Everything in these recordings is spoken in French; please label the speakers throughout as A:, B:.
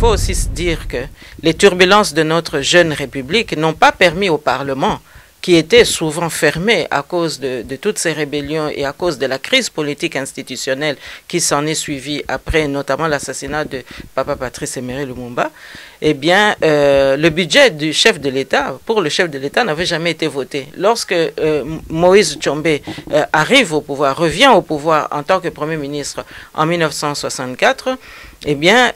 A: faut aussi se dire que les turbulences de notre jeune République n'ont pas permis au Parlement, qui était souvent fermé à cause de toutes ces rébellions et à cause de la crise politique institutionnelle qui s'en est suivie après notamment l'assassinat de Papa Patrice Emery Lumumba, eh bien, le budget du chef de l'État, pour le chef de l'État, n'avait jamais été voté. Lorsque Moïse Tshombe arrive au pouvoir, revient au pouvoir en tant que Premier ministre en 1964, eh bien,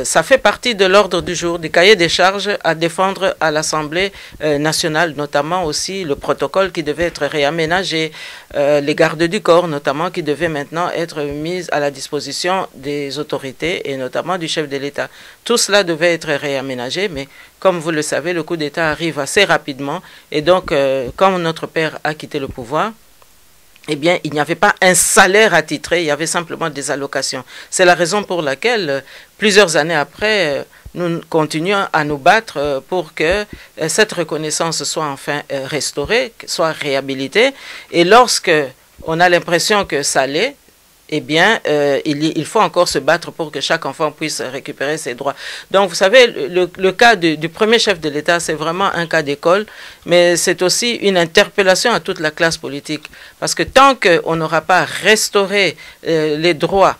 A: ça fait partie de l'ordre du jour, du cahier des charges à défendre à l'Assemblée nationale, notamment aussi le protocole qui devait être réaménagé, les gardes du corps notamment qui devaient maintenant être mis à la disposition des autorités et notamment du chef de l'État. Tout cela devait être réaménagé, mais comme vous le savez, le coup d'État arrive assez rapidement et donc, comme notre père a quitté le pouvoir, eh bien, il n'y avait pas un salaire attitré, il y avait simplement des allocations. C'est la raison pour laquelle, plusieurs années après, nous continuons à nous battre pour que cette reconnaissance soit enfin restaurée, soit réhabilitée. Et lorsque on a l'impression que ça l'est, eh bien, il faut encore se battre pour que chaque enfant puisse récupérer ses droits. Donc, vous savez, le cas du premier chef de l'État, c'est vraiment un cas d'école, mais c'est aussi une interpellation à toute la classe politique. Parce que tant qu'on n'aura pas restauré les droits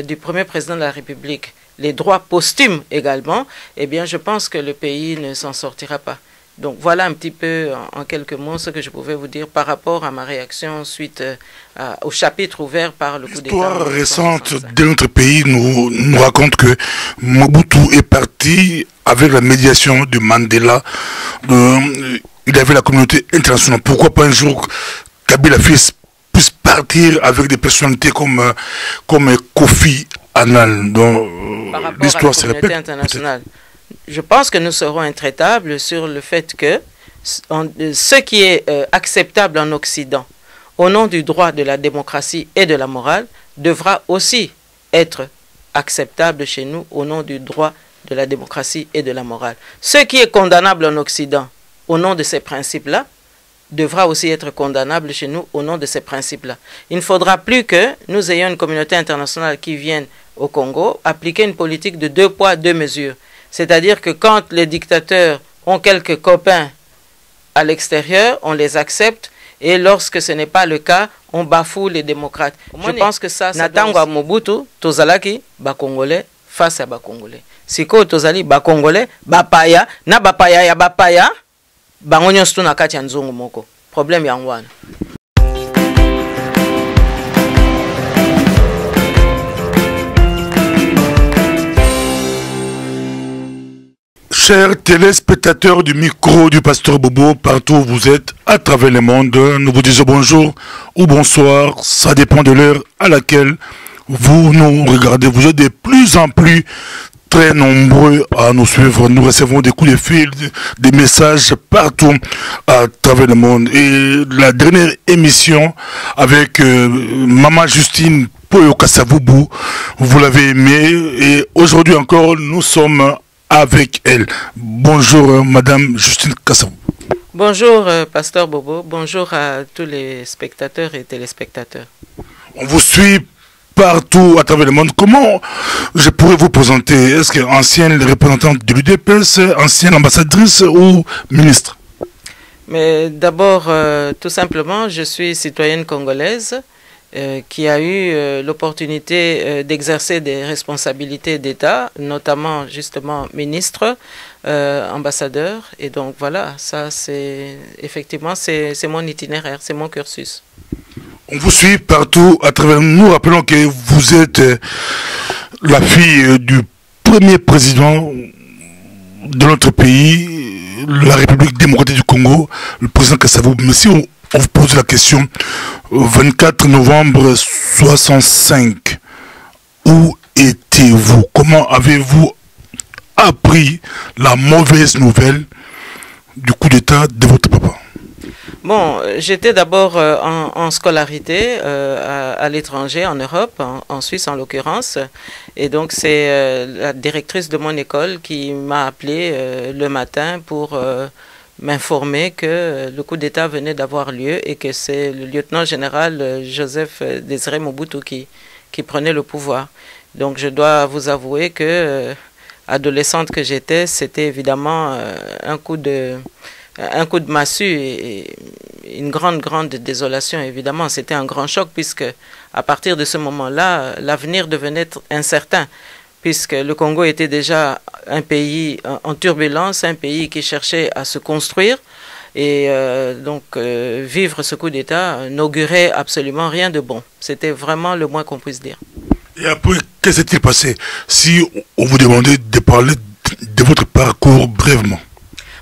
A: du premier président de la République, les droits posthumes également, eh bien, je pense que le pays ne s'en sortira pas. Donc voilà un petit peu en quelques mots ce que je pouvais vous dire par rapport à ma réaction suite au chapitre ouvert par le coup d'État.
B: L'histoire récente de notre pays nous raconte que Mobutu est parti avec la médiation de Mandela. Il avait la communauté internationale. Pourquoi pas un jour Kabila puisse partir avec des personnalités comme Kofi Annan. L'histoire se répète.
A: Internationale. Je pense que nous serons intraitables sur le fait que ce qui est acceptable en Occident, au nom du droit de la démocratie et de la morale, devra aussi être acceptable chez nous au nom du droit de la démocratie et de la morale. Ce qui est condamnable en Occident, au nom de ces principes-là, devra aussi être condamnable chez nous au nom de ces principes-là. Il ne faudra plus que nous ayons une communauté internationale qui vienne au Congo appliquer une politique de 2 poids, 2 mesures. C'est-à-dire que quand les dictateurs ont quelques copains à l'extérieur, on les accepte, et lorsque ce n'est pas le cas, on bafoue les démocrates. Je pense que ça Natangwa Mobutu, Tozalaki, Bakongolais, face à Bakongolais. Siko Tozali, Bakongolais, Bapaya, na Bapaya ya Bapaya, Bangonyo stu na kati ya nzungu moko. Problème ya ngwana.
B: Chers téléspectateurs du micro du Pasteur Bobo, partout où vous êtes, à travers le monde, nous vous disons bonjour ou bonsoir, ça dépend de l'heure à laquelle vous nous regardez. Vous êtes de plus en plus très nombreux à nous suivre. Nous recevons des coups de fil, des messages partout à travers le monde. Et la dernière émission avec Maman Justine Poyo Kasavubu, vous l'avez aimé. Et aujourd'hui encore, nous sommes avec elle. Bonjour Madame Justine Kassavou.
A: Bonjour Pasteur Bobo, bonjour à tous les spectateurs et téléspectateurs.
B: On vous suit partout à travers le monde. Comment je pourrais vous présenter? Est-ce que ancienne représentante de l'UDPS, ancienne ambassadrice ou ministre?
A: Mais d'abord, tout simplement, je suis citoyenne congolaise qui a eu l'opportunité d'exercer des responsabilités d'État, notamment justement ministre, ambassadeur. Et donc voilà, ça c'est effectivement c'est mon itinéraire, c'est mon cursus.
B: On vous suit partout à travers nous. Rappelons que vous êtes la fille du premier président de notre pays, la République démocratique du Congo, le président Kassavou. Mais si on vous pose la question, 24 novembre 65, où étiez-vous? Comment avez-vous appris la mauvaise nouvelle du coup d'État de votre papa?
A: Bon, j'étais d'abord en scolarité à l'étranger, en Europe, en Suisse en l'occurrence. Et donc c'est la directrice de mon école qui m'a appelé le matin pour m'informer que le coup d'État venait d'avoir lieu et que c'est le lieutenant général Joseph Désiré Mobutu qui prenait le pouvoir. Donc je dois vous avouer que adolescente que j'étais, c'était évidemment un coup de massue et une grande désolation, évidemment. C'était un grand choc puisque à partir de ce moment-là, l'avenir devenait incertain puisque le Congo était déjà un pays en turbulence, un pays qui cherchait à se construire. Et donc, vivre ce coup d'État n'augurait absolument rien de bon. C'était vraiment le moins qu'on puisse dire.
B: Et après, qu'est-ce qui s'est passé si on vous demandait de parler de votre parcours brièvement?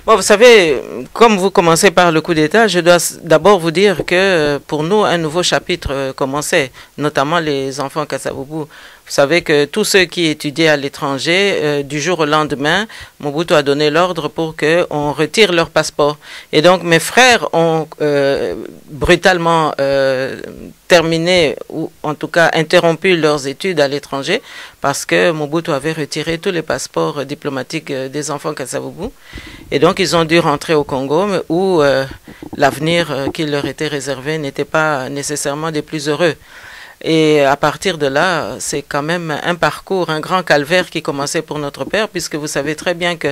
A: Bon, vous savez, comme vous commencez par le coup d'État, je dois d'abord vous dire que pour nous, un nouveau chapitre commençait, notamment les enfants Kasavubu. Vous savez que tous ceux qui étudiaient à l'étranger, du jour au lendemain, Mobutu a donné l'ordre pour qu'on retire leur passeport. Et donc mes frères ont brutalement terminé, ou en tout cas interrompu leurs études à l'étranger, parce que Mobutu avait retiré tous les passeports diplomatiques des enfants Kasavubu. Et donc ils ont dû rentrer au Congo, où l'avenir qui leur était réservé n'était pas nécessairement des plus heureux. Et à partir de là, c'est quand même un parcours, un grand calvaire qui commençait pour notre père, puisque vous savez très bien que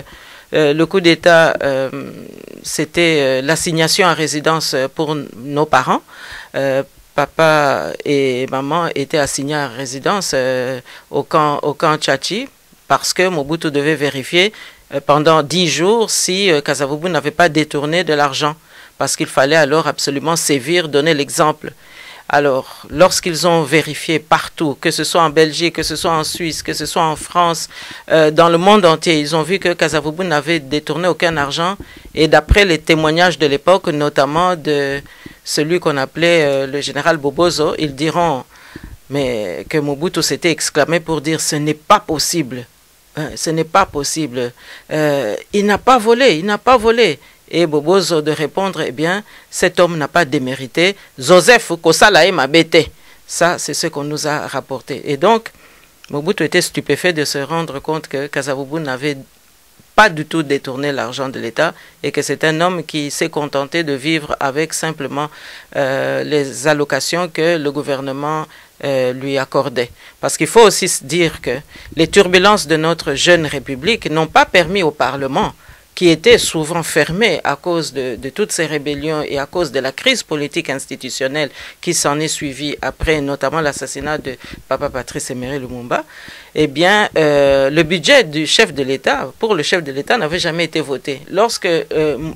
A: le coup d'État, c'était l'assignation à résidence pour nos parents. Papa et maman étaient assignés à résidence au camp Tchachi, parce que Mobutu devait vérifier pendant 10 jours si Kasavubu n'avait pas détourné de l'argent, parce qu'il fallait alors absolument sévir, donner l'exemple. Alors, lorsqu'ils ont vérifié partout, que ce soit en Belgique, que ce soit en Suisse, que ce soit en France, dans le monde entier, ils ont vu que Kasavubu n'avait détourné aucun argent. Et d'après les témoignages de l'époque, notamment de celui qu'on appelait le général Bobozo, ils diront mais que Mobutu s'était exclamé pour dire « ce n'est pas possible, ce n'est pas possible, il n'a pas volé, il n'a pas volé ». Et Bobozo de répondre, eh bien, cet homme n'a pas démérité. Joseph Kosalae m'a bêté. Ça, c'est ce qu'on nous a rapporté. Et donc, Mobutu était stupéfait de se rendre compte que Kasavubu n'avait pas du tout détourné l'argent de l'État et que c'est un homme qui s'est contenté de vivre avec simplement les allocations que le gouvernement lui accordait. Parce qu'il faut aussi se dire que les turbulences de notre jeune République n'ont pas permis au Parlement, qui était souvent fermé à cause de toutes ces rébellions et à cause de la crise politique institutionnelle qui s'en est suivie après notamment l'assassinat de Papa Patrice Emery Lumumba, eh bien, le budget du chef de l'État, pour le chef de l'État, n'avait jamais été voté. Lorsque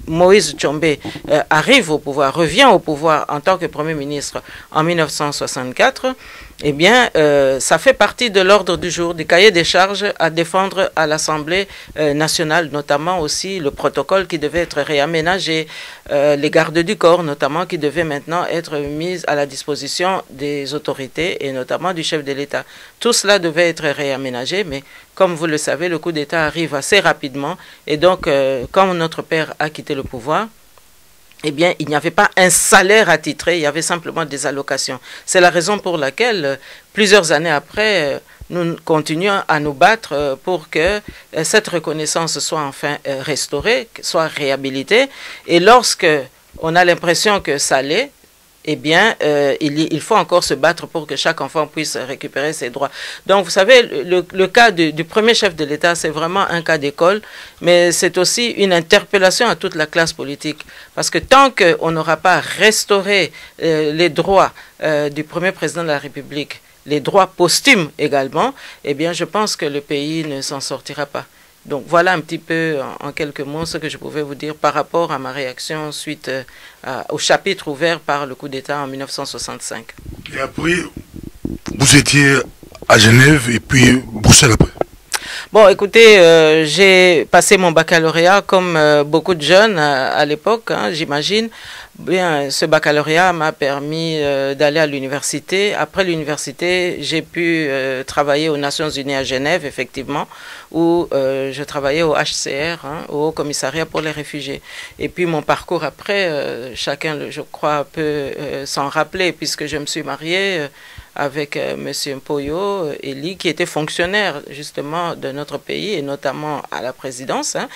A: Moïse Tshombe arrive au pouvoir, revient au pouvoir en tant que Premier ministre en 1964, eh bien, ça fait partie de l'ordre du jour, du cahier des charges à défendre à l'Assemblée nationale, notamment aussi le protocole qui devait être réaménagé, les gardes du corps notamment qui devaient maintenant être mises à la disposition des autorités et notamment du chef de l'État. Tout cela devait être réaménagé, mais comme vous le savez, le coup d'État arrive assez rapidement et donc, quand notre père a quitté le pouvoir, eh bien, il n'y avait pas un salaire attitré, il y avait simplement des allocations. C'est la raison pour laquelle, plusieurs années après, nous continuons à nous battre pour que cette reconnaissance soit enfin restaurée, soit réhabilitée. Et lorsque on a l'impression que ça l'est, eh bien, il faut encore se battre pour que chaque enfant puisse récupérer ses droits. Donc, vous savez, le cas du premier chef de l'État, c'est vraiment un cas d'école, mais c'est aussi une interpellation à toute la classe politique. Parce que tant qu'on n'aura pas restauré les droits du premier président de la République, les droits posthumes également, eh bien, je pense que le pays ne s'en sortira pas. Donc voilà un petit peu en quelques mots ce que je pouvais vous dire par rapport à ma réaction suite au chapitre ouvert par le coup d'État en 1965.
B: Et après, vous étiez à Genève et puis Bruxelles après?
A: Bon, écoutez, j'ai passé mon baccalauréat comme beaucoup de jeunes à l'époque, hein, j'imagine. Bien, ce baccalauréat m'a permis d'aller à l'université. Après l'université, j'ai pu travailler aux Nations Unies à Genève, effectivement, où je travaillais au HCR, hein, au Commissariat pour les réfugiés. Et puis mon parcours après, chacun, je crois, peut s'en rappeler, puisque je me suis mariée avec M. Mpoyo Eli, qui était fonctionnaire justement de notre pays, et notamment à la présidence, hein,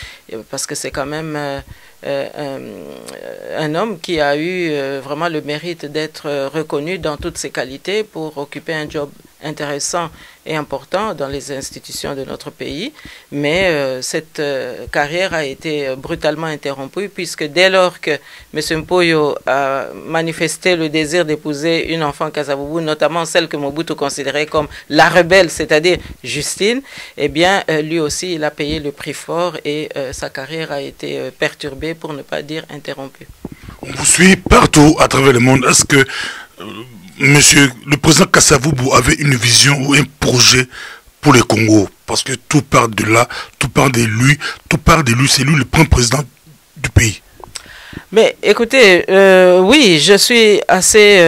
A: parce que c'est quand même un homme qui a eu vraiment le mérite d'être reconnu dans toutes ses qualités pour occuper un job intéressant et important dans les institutions de notre pays, mais cette carrière a été brutalement interrompue puisque dès lors que M. Mpoyo a manifesté le désir d'épouser une enfant Kasavubu, notamment celle que Mobutu considérait comme la rebelle, c'est-à-dire Justine, eh bien lui aussi il a payé le prix fort et sa carrière a été perturbée, pour ne pas dire interrompue.
B: On vous suit partout à travers le monde. Est-ce que monsieur le président Kasavubu avait une vision ou un projet pour le Congo? Parce que tout part de là, tout part de lui, c'est lui le premier président du pays.
A: Mais écoutez, oui, je suis assez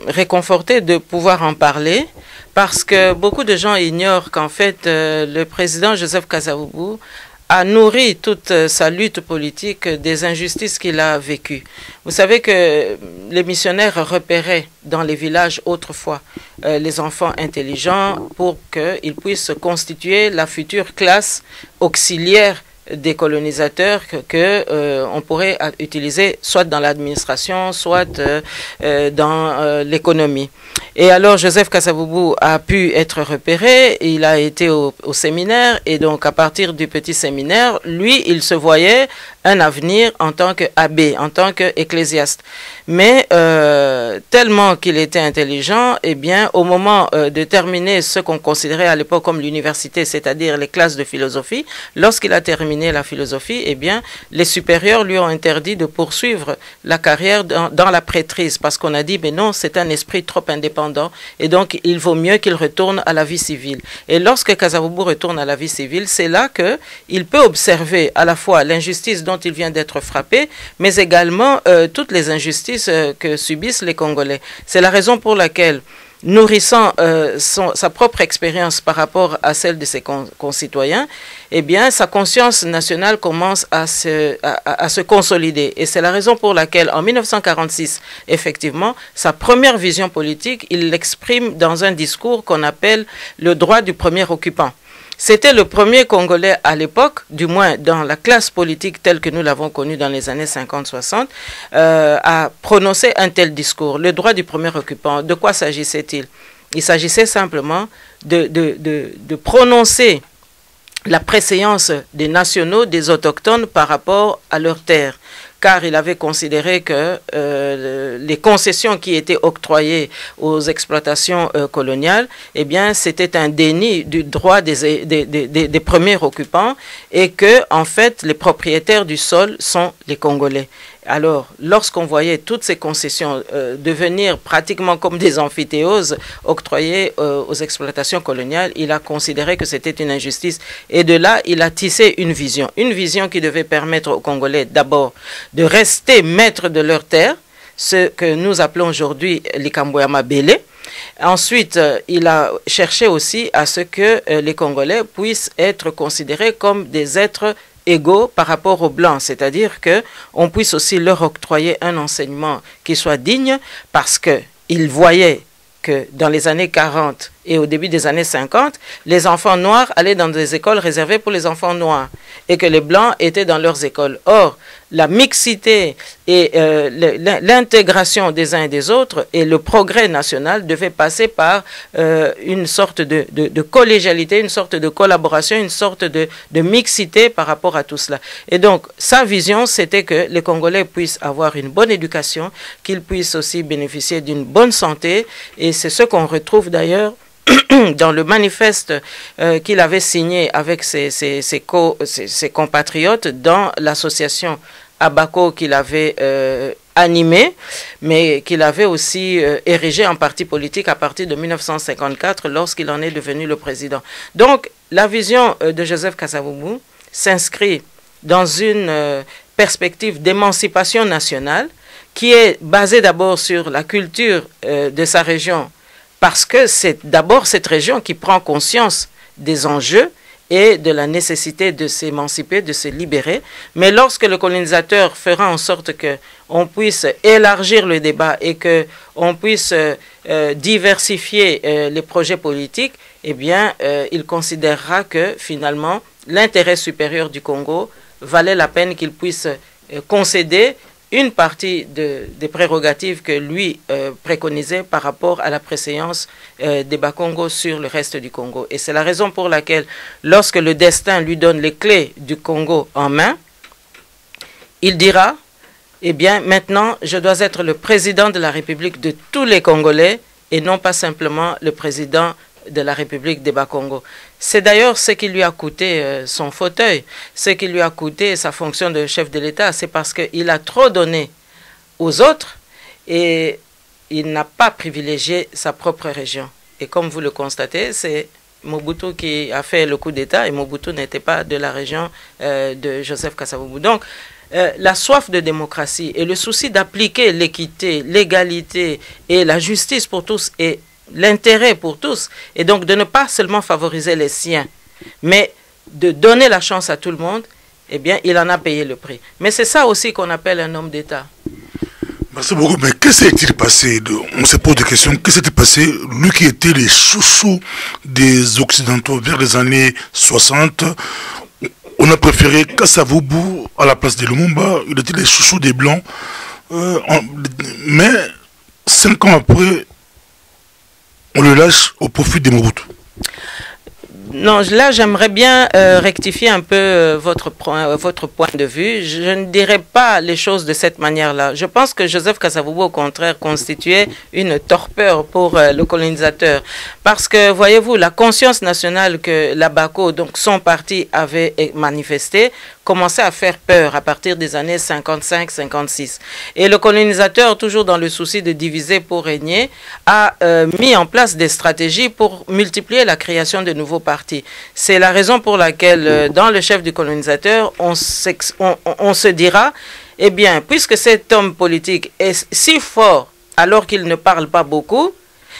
A: réconforté de pouvoir en parler parce que beaucoup de gens ignorent qu'en fait le président Joseph Kasavubu a nourri toute sa lutte politique des injustices qu'il a vécues. Vous savez que les missionnaires repéraient dans les villages autrefois les enfants intelligents pour qu'ils puissent constituer la future classe auxiliaire des colonisateurs que on pourrait utiliser soit dans l'administration, soit dans l'économie. Et alors Joseph Kasavubu a pu être repéré, il a été au séminaire et donc à partir du petit séminaire, lui, il se voyait un avenir en tant qu'abbé, en tant qu'ecclésiaste. Mais tellement qu'il était intelligent, eh bien, au moment de terminer ce qu'on considérait à l'époque comme l'université, c'est-à-dire les classes de philosophie, lorsqu'il a terminé la philosophie, eh bien, les supérieurs lui ont interdit de poursuivre la carrière dans la prêtrise parce qu'on a dit, mais non, c'est un esprit trop indépendant et donc il vaut mieux qu'il retourne à la vie civile. Et lorsque Kasavubu retourne à la vie civile, c'est là qu'il peut observer à la fois l'injustice dont il vient d'être frappé, mais également toutes les injustices que subissent les Congolais. C'est la raison pour laquelle, nourrissant sa propre expérience par rapport à celle de ses concitoyens, eh bien, sa conscience nationale commence à se consolider. Et c'est la raison pour laquelle, en 1946, effectivement, sa première vision politique, il l'exprime dans un discours qu'on appelle le droit du premier occupant. C'était le premier Congolais à l'époque, du moins dans la classe politique telle que nous l'avons connue dans les années 50-60, à prononcer un tel discours. Le droit du premier occupant, de quoi s'agissait-il? Il s'agissait simplement de prononcer la préséance des nationaux, des autochtones par rapport à leurs terres. Car il avait considéré que les concessions qui étaient octroyées aux exploitations coloniales, eh bien, c'était un déni du droit des premiers occupants et que, en fait, les propriétaires du sol sont les Congolais. Alors, lorsqu'on voyait toutes ces concessions devenir pratiquement comme des amphithéoses octroyées aux exploitations coloniales, il a considéré que c'était une injustice. Et de là, il a tissé une vision qui devait permettre aux Congolais d'abord de rester maîtres de leurs terres, ce que nous appelons aujourd'hui les Kamboyama Belé. Ensuite, il a cherché aussi à ce que les Congolais puissent être considérés comme des êtres égaux par rapport aux Blancs, c'est-à-dire qu'on puisse aussi leur octroyer un enseignement qui soit digne parce qu'ils voyaient que dans les années 40 et au début des années 50, les enfants noirs allaient dans des écoles réservées pour les enfants noirs et que les Blancs étaient dans leurs écoles. Or, la mixité et l'intégration des uns et des autres et le progrès national devaient passer par une sorte de collégialité, une sorte de collaboration, une sorte de mixité par rapport à tout cela. Et donc, sa vision, c'était que les Congolais puissent avoir une bonne éducation, qu'ils puissent aussi bénéficier d'une bonne santé, et c'est ce qu'on retrouve d'ailleurs dans le manifeste qu'il avait signé avec ses compatriotes dans l'association Abaco qu'il avait animé, mais qu'il avait aussi érigé en parti politique à partir de 1954 lorsqu'il en est devenu le président. Donc, la vision de Joseph Kasavubu s'inscrit dans une perspective d'émancipation nationale qui est basée d'abord sur la culture de sa région, parce que c'est d'abord cette région qui prend conscience des enjeux et de la nécessité de s'émanciper, de se libérer. Mais lorsque le colonisateur fera en sorte qu'on puisse élargir le débat et qu'on puisse diversifier les projets politiques, eh bien, il considérera que finalement, l'intérêt supérieur du Congo valait la peine qu'il puisse concéder une partie des prérogatives que lui préconisait par rapport à la préséance des Bakongo sur le reste du Congo. Et c'est la raison pour laquelle, lorsque le destin lui donne les clés du Congo en main, il dira, eh bien, maintenant, je dois être le président de la République de tous les Congolais et non pas simplement le président de la République des Bas-Congo. C'est d'ailleurs ce qui lui a coûté son fauteuil, ce qui lui a coûté sa fonction de chef de l'État. C'est parce qu'il a trop donné aux autres et il n'a pas privilégié sa propre région. Et comme vous le constatez, c'est Mobutu qui a fait le coup d'État et Mobutu n'était pas de la région de Joseph Kasavubu. Donc, la soif de démocratie et le souci d'appliquer l'équité, l'égalité et la justice pour tous et l'intérêt pour tous, et donc de ne pas seulement favoriser les siens, mais de donner la chance à tout le monde, eh bien, il en a payé le prix. Mais c'est ça aussi qu'on appelle un homme d'État.
B: Merci beaucoup. Mais qu'est-ce qui s'est-il passé? On se pose des questions. Qu'est-ce qui s'est passé? Lui qui était les chouchous des Occidentaux vers les années 60, on a préféré Kasavubu à la place de Lumumba. Il était les chouchous des Blancs. Mais 5 ans après, on le lâche au profit des Mobutu.
A: Non, là, j'aimerais bien rectifier un peu votre point de vue. Je ne dirais pas les choses de cette manière-là. Je pense que Joseph Kasavubu, au contraire, constituait une torpeur pour le colonisateur. Parce que, voyez-vous, la conscience nationale que la BACO, donc son parti, avait manifestée, commençait à faire peur à partir des années 55-56. Et le colonisateur, toujours dans le souci de diviser pour régner, a mis en place des stratégies pour multiplier la création de nouveaux partis. C'est la raison pour laquelle, dans le chef du colonisateur, on se dira, eh bien, puisque cet homme politique est si fort alors qu'il ne parle pas beaucoup,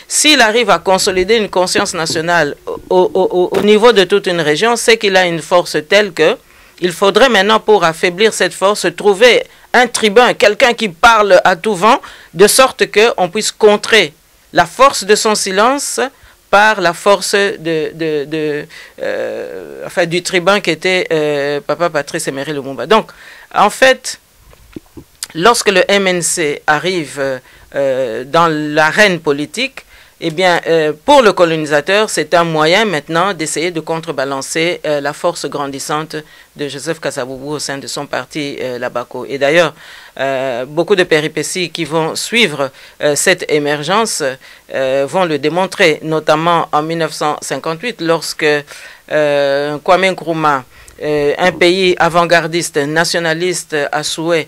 A: s'il arrive à consolider une conscience nationale au niveau de toute une région, c'est qu'il a une force telle que il faudrait maintenant, pour affaiblir cette force, trouver un tribun, quelqu'un qui parle à tout vent, de sorte qu'on puisse contrer la force de son silence par la force du tribun qui était Papa Patrice Emery Lumumba. Donc, en fait, lorsque le MNC arrive dans l'arène politique, eh bien, pour le colonisateur, c'est un moyen maintenant d'essayer de contrebalancer la force grandissante de Joseph Kasavubu au sein de son parti, la BACO. Et d'ailleurs, beaucoup de péripéties qui vont suivre cette émergence vont le démontrer, notamment en 1958, lorsque Kwame Nkrumah, un pays avant-gardiste, nationaliste à souhait,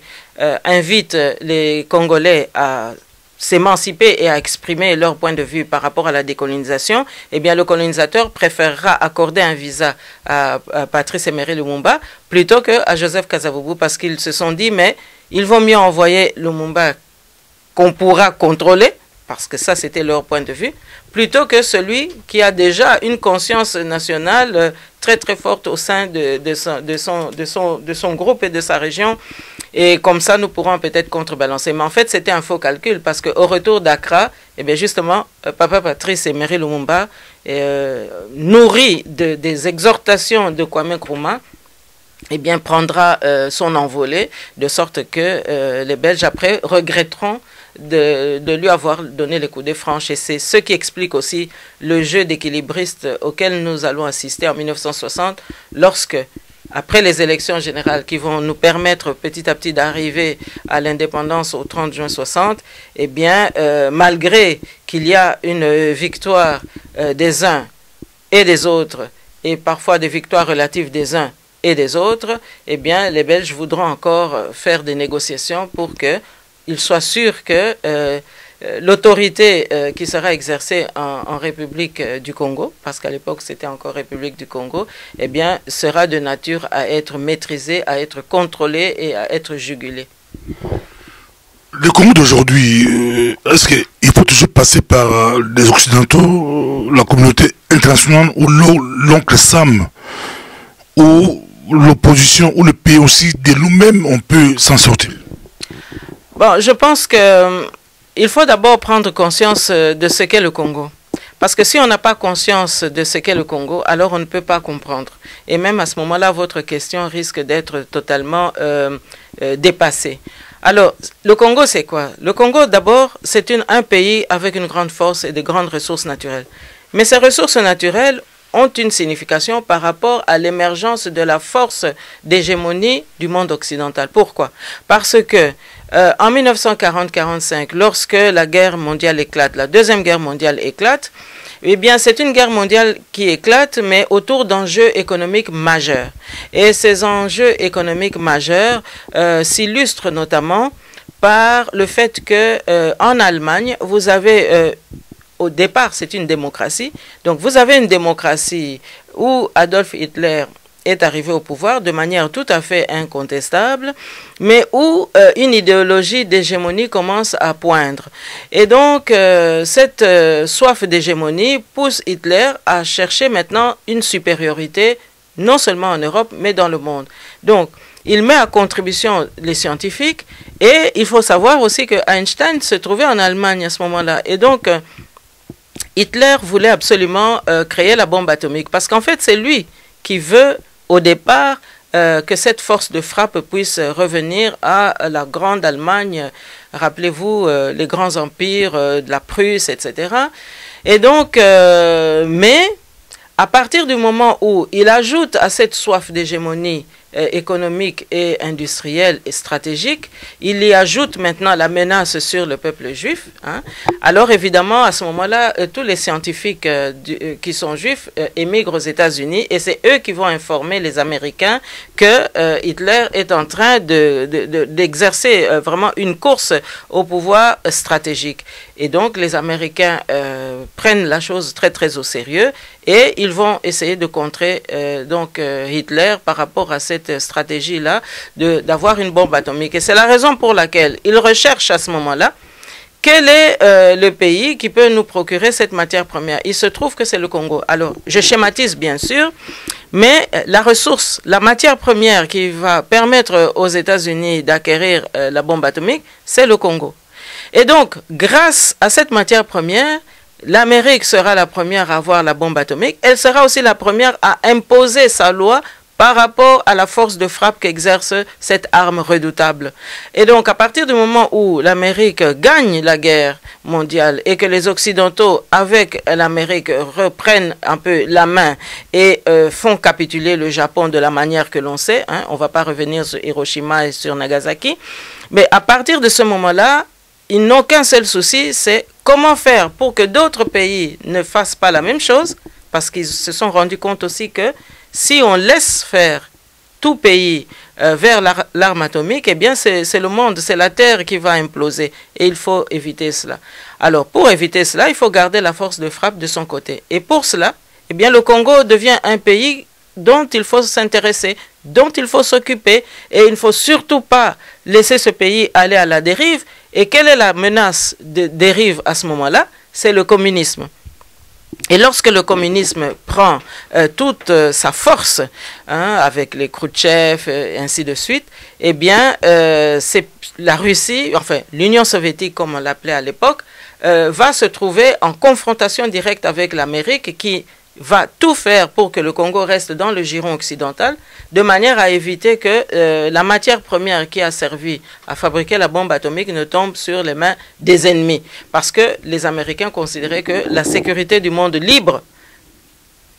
A: invite les Congolais à s'émanciper et à exprimer leur point de vue par rapport à la décolonisation, eh bien le colonisateur préférera accorder un visa à Patrice Emery Lumumba plutôt qu'à Joseph Kasavubu, parce qu'ils se sont dit, mais il vaut mieux envoyer Lumumba qu'on pourra contrôler, parce que ça c'était leur point de vue, plutôt que celui qui a déjà une conscience nationale très très forte au sein de son groupe et de sa région. Et comme ça, nous pourrons peut-être contrebalancer. Mais en fait, c'était un faux calcul parce qu'au retour d'Accra, eh bien justement, Papa Patrice Emery Lumumba, nourri des exhortations de Kwame Nkrumah, eh bien, prendra son envolée, de sorte que les Belges, après, regretteront de lui avoir donné les coups de franche. Et c'est ce qui explique aussi le jeu d'équilibriste auquel nous allons assister en 1960, lorsque, après les élections générales qui vont nous permettre petit à petit d'arriver à l'indépendance au 30 juin 60, eh bien, malgré qu'il y a une victoire des uns et des autres, et parfois des victoires relatives des uns et des autres, eh bien, les Belges voudront encore faire des négociations pour qu'ils soient sûrs que l'autorité qui sera exercée en République du Congo, parce qu'à l'époque c'était encore République du Congo, eh bien, sera de nature à être maîtrisée, à être contrôlée et à être jugulée.
B: Le Congo d'aujourd'hui, est-ce qu'il faut toujours passer par les Occidentaux, la communauté internationale, ou l'oncle Sam, ou l'opposition, ou le pays aussi, de nous-mêmes, on peut s'en sortir?
A: Bon, je pense que il faut d'abord prendre conscience de ce qu'est le Congo. Parce que si on n'a pas conscience de ce qu'est le Congo, alors on ne peut pas comprendre. Et même à ce moment-là, votre question risque d'être totalement dépassée. Alors, le Congo, c'est quoi? Le Congo, d'abord, c'est un pays avec une grande force et de grandes ressources naturelles. Mais ces ressources naturelles ont une signification par rapport à l'émergence de la force d'hégémonie du monde occidental. Pourquoi? Parce que en 1940-45, lorsque la guerre mondiale éclate, la Deuxième Guerre mondiale éclate, eh bien, c'est une guerre mondiale qui éclate, mais autour d'enjeux économiques majeurs. Et ces enjeux économiques majeurs s'illustrent notamment par le fait que en Allemagne, vous avez au départ, c'est une démocratie. Donc, vous avez une démocratie où Adolf Hitler est arrivé au pouvoir de manière tout à fait incontestable, mais où une idéologie d'hégémonie commence à poindre. Et donc, cette soif d'hégémonie pousse Hitler à chercher maintenant une supériorité, non seulement en Europe, mais dans le monde. Donc, il met à contribution les scientifiques, et il faut savoir aussi que Einstein se trouvait en Allemagne à ce moment-là. Et donc, Hitler voulait absolument créer la bombe atomique, parce qu'en fait, c'est lui qui veut au départ que cette force de frappe puisse revenir à la grande Allemagne, rappelez-vous les grands empires de la Prusse, etc. Et donc, mais à partir du moment où il ajoute à cette soif d'hégémonie économique et industrielle et stratégique, il y ajoute maintenant la menace sur le peuple juif. Hein. Alors évidemment, à ce moment-là, tous les scientifiques qui sont juifs émigrent aux États-Unis et c'est eux qui vont informer les Américains que Hitler est en train d'exercer vraiment une course au pouvoir stratégique. Et donc les Américains prennent la chose très très au sérieux et ils vont essayer de contrer Hitler par rapport à cette stratégie-là d'avoir une bombe atomique. Et c'est la raison pour laquelle ils recherchent à ce moment-là quel est le pays qui peut nous procurer cette matière première. Il se trouve que c'est le Congo. Alors, je schématise bien sûr, mais la ressource, la matière première qui va permettre aux États-Unis d'acquérir la bombe atomique, c'est le Congo. Et donc, grâce à cette matière première, l'Amérique sera la première à avoir la bombe atomique. Elle sera aussi la première à imposer sa loi par rapport à la force de frappe qu'exerce cette arme redoutable. Et donc, à partir du moment où l'Amérique gagne la guerre mondiale et que les Occidentaux, avec l'Amérique, reprennent un peu la main et font capituler le Japon de la manière que l'on sait, hein, on ne va pas revenir sur Hiroshima et sur Nagasaki, mais à partir de ce moment-là, ils n'ont qu'un seul souci, c'est comment faire pour que d'autres pays ne fassent pas la même chose, parce qu'ils se sont rendus compte aussi que si on laisse faire tout pays vers l'arme atomique, eh bien c'est le monde, c'est la Terre qui va imploser. Et il faut éviter cela. Alors pour éviter cela, il faut garder la force de frappe de son côté. Et pour cela, eh bien le Congo devient un pays dont il faut s'intéresser, dont il faut s'occuper. Et il ne faut surtout pas laisser ce pays aller à la dérive. Et quelle est la menace de dérive à ce moment-là? C'est le communisme. Et lorsque le communisme prend toute sa force, hein, avec les Khrouchtchev et ainsi de suite, eh bien, c'est la Russie, enfin l'Union soviétique comme on l'appelait à l'époque, va se trouver en confrontation directe avec l'Amérique qui va tout faire pour que le Congo reste dans le giron occidental, de manière à éviter que la matière première qui a servi à fabriquer la bombe atomique ne tombe sur les mains des ennemis. Parce que les Américains considéraient que la sécurité du monde libre,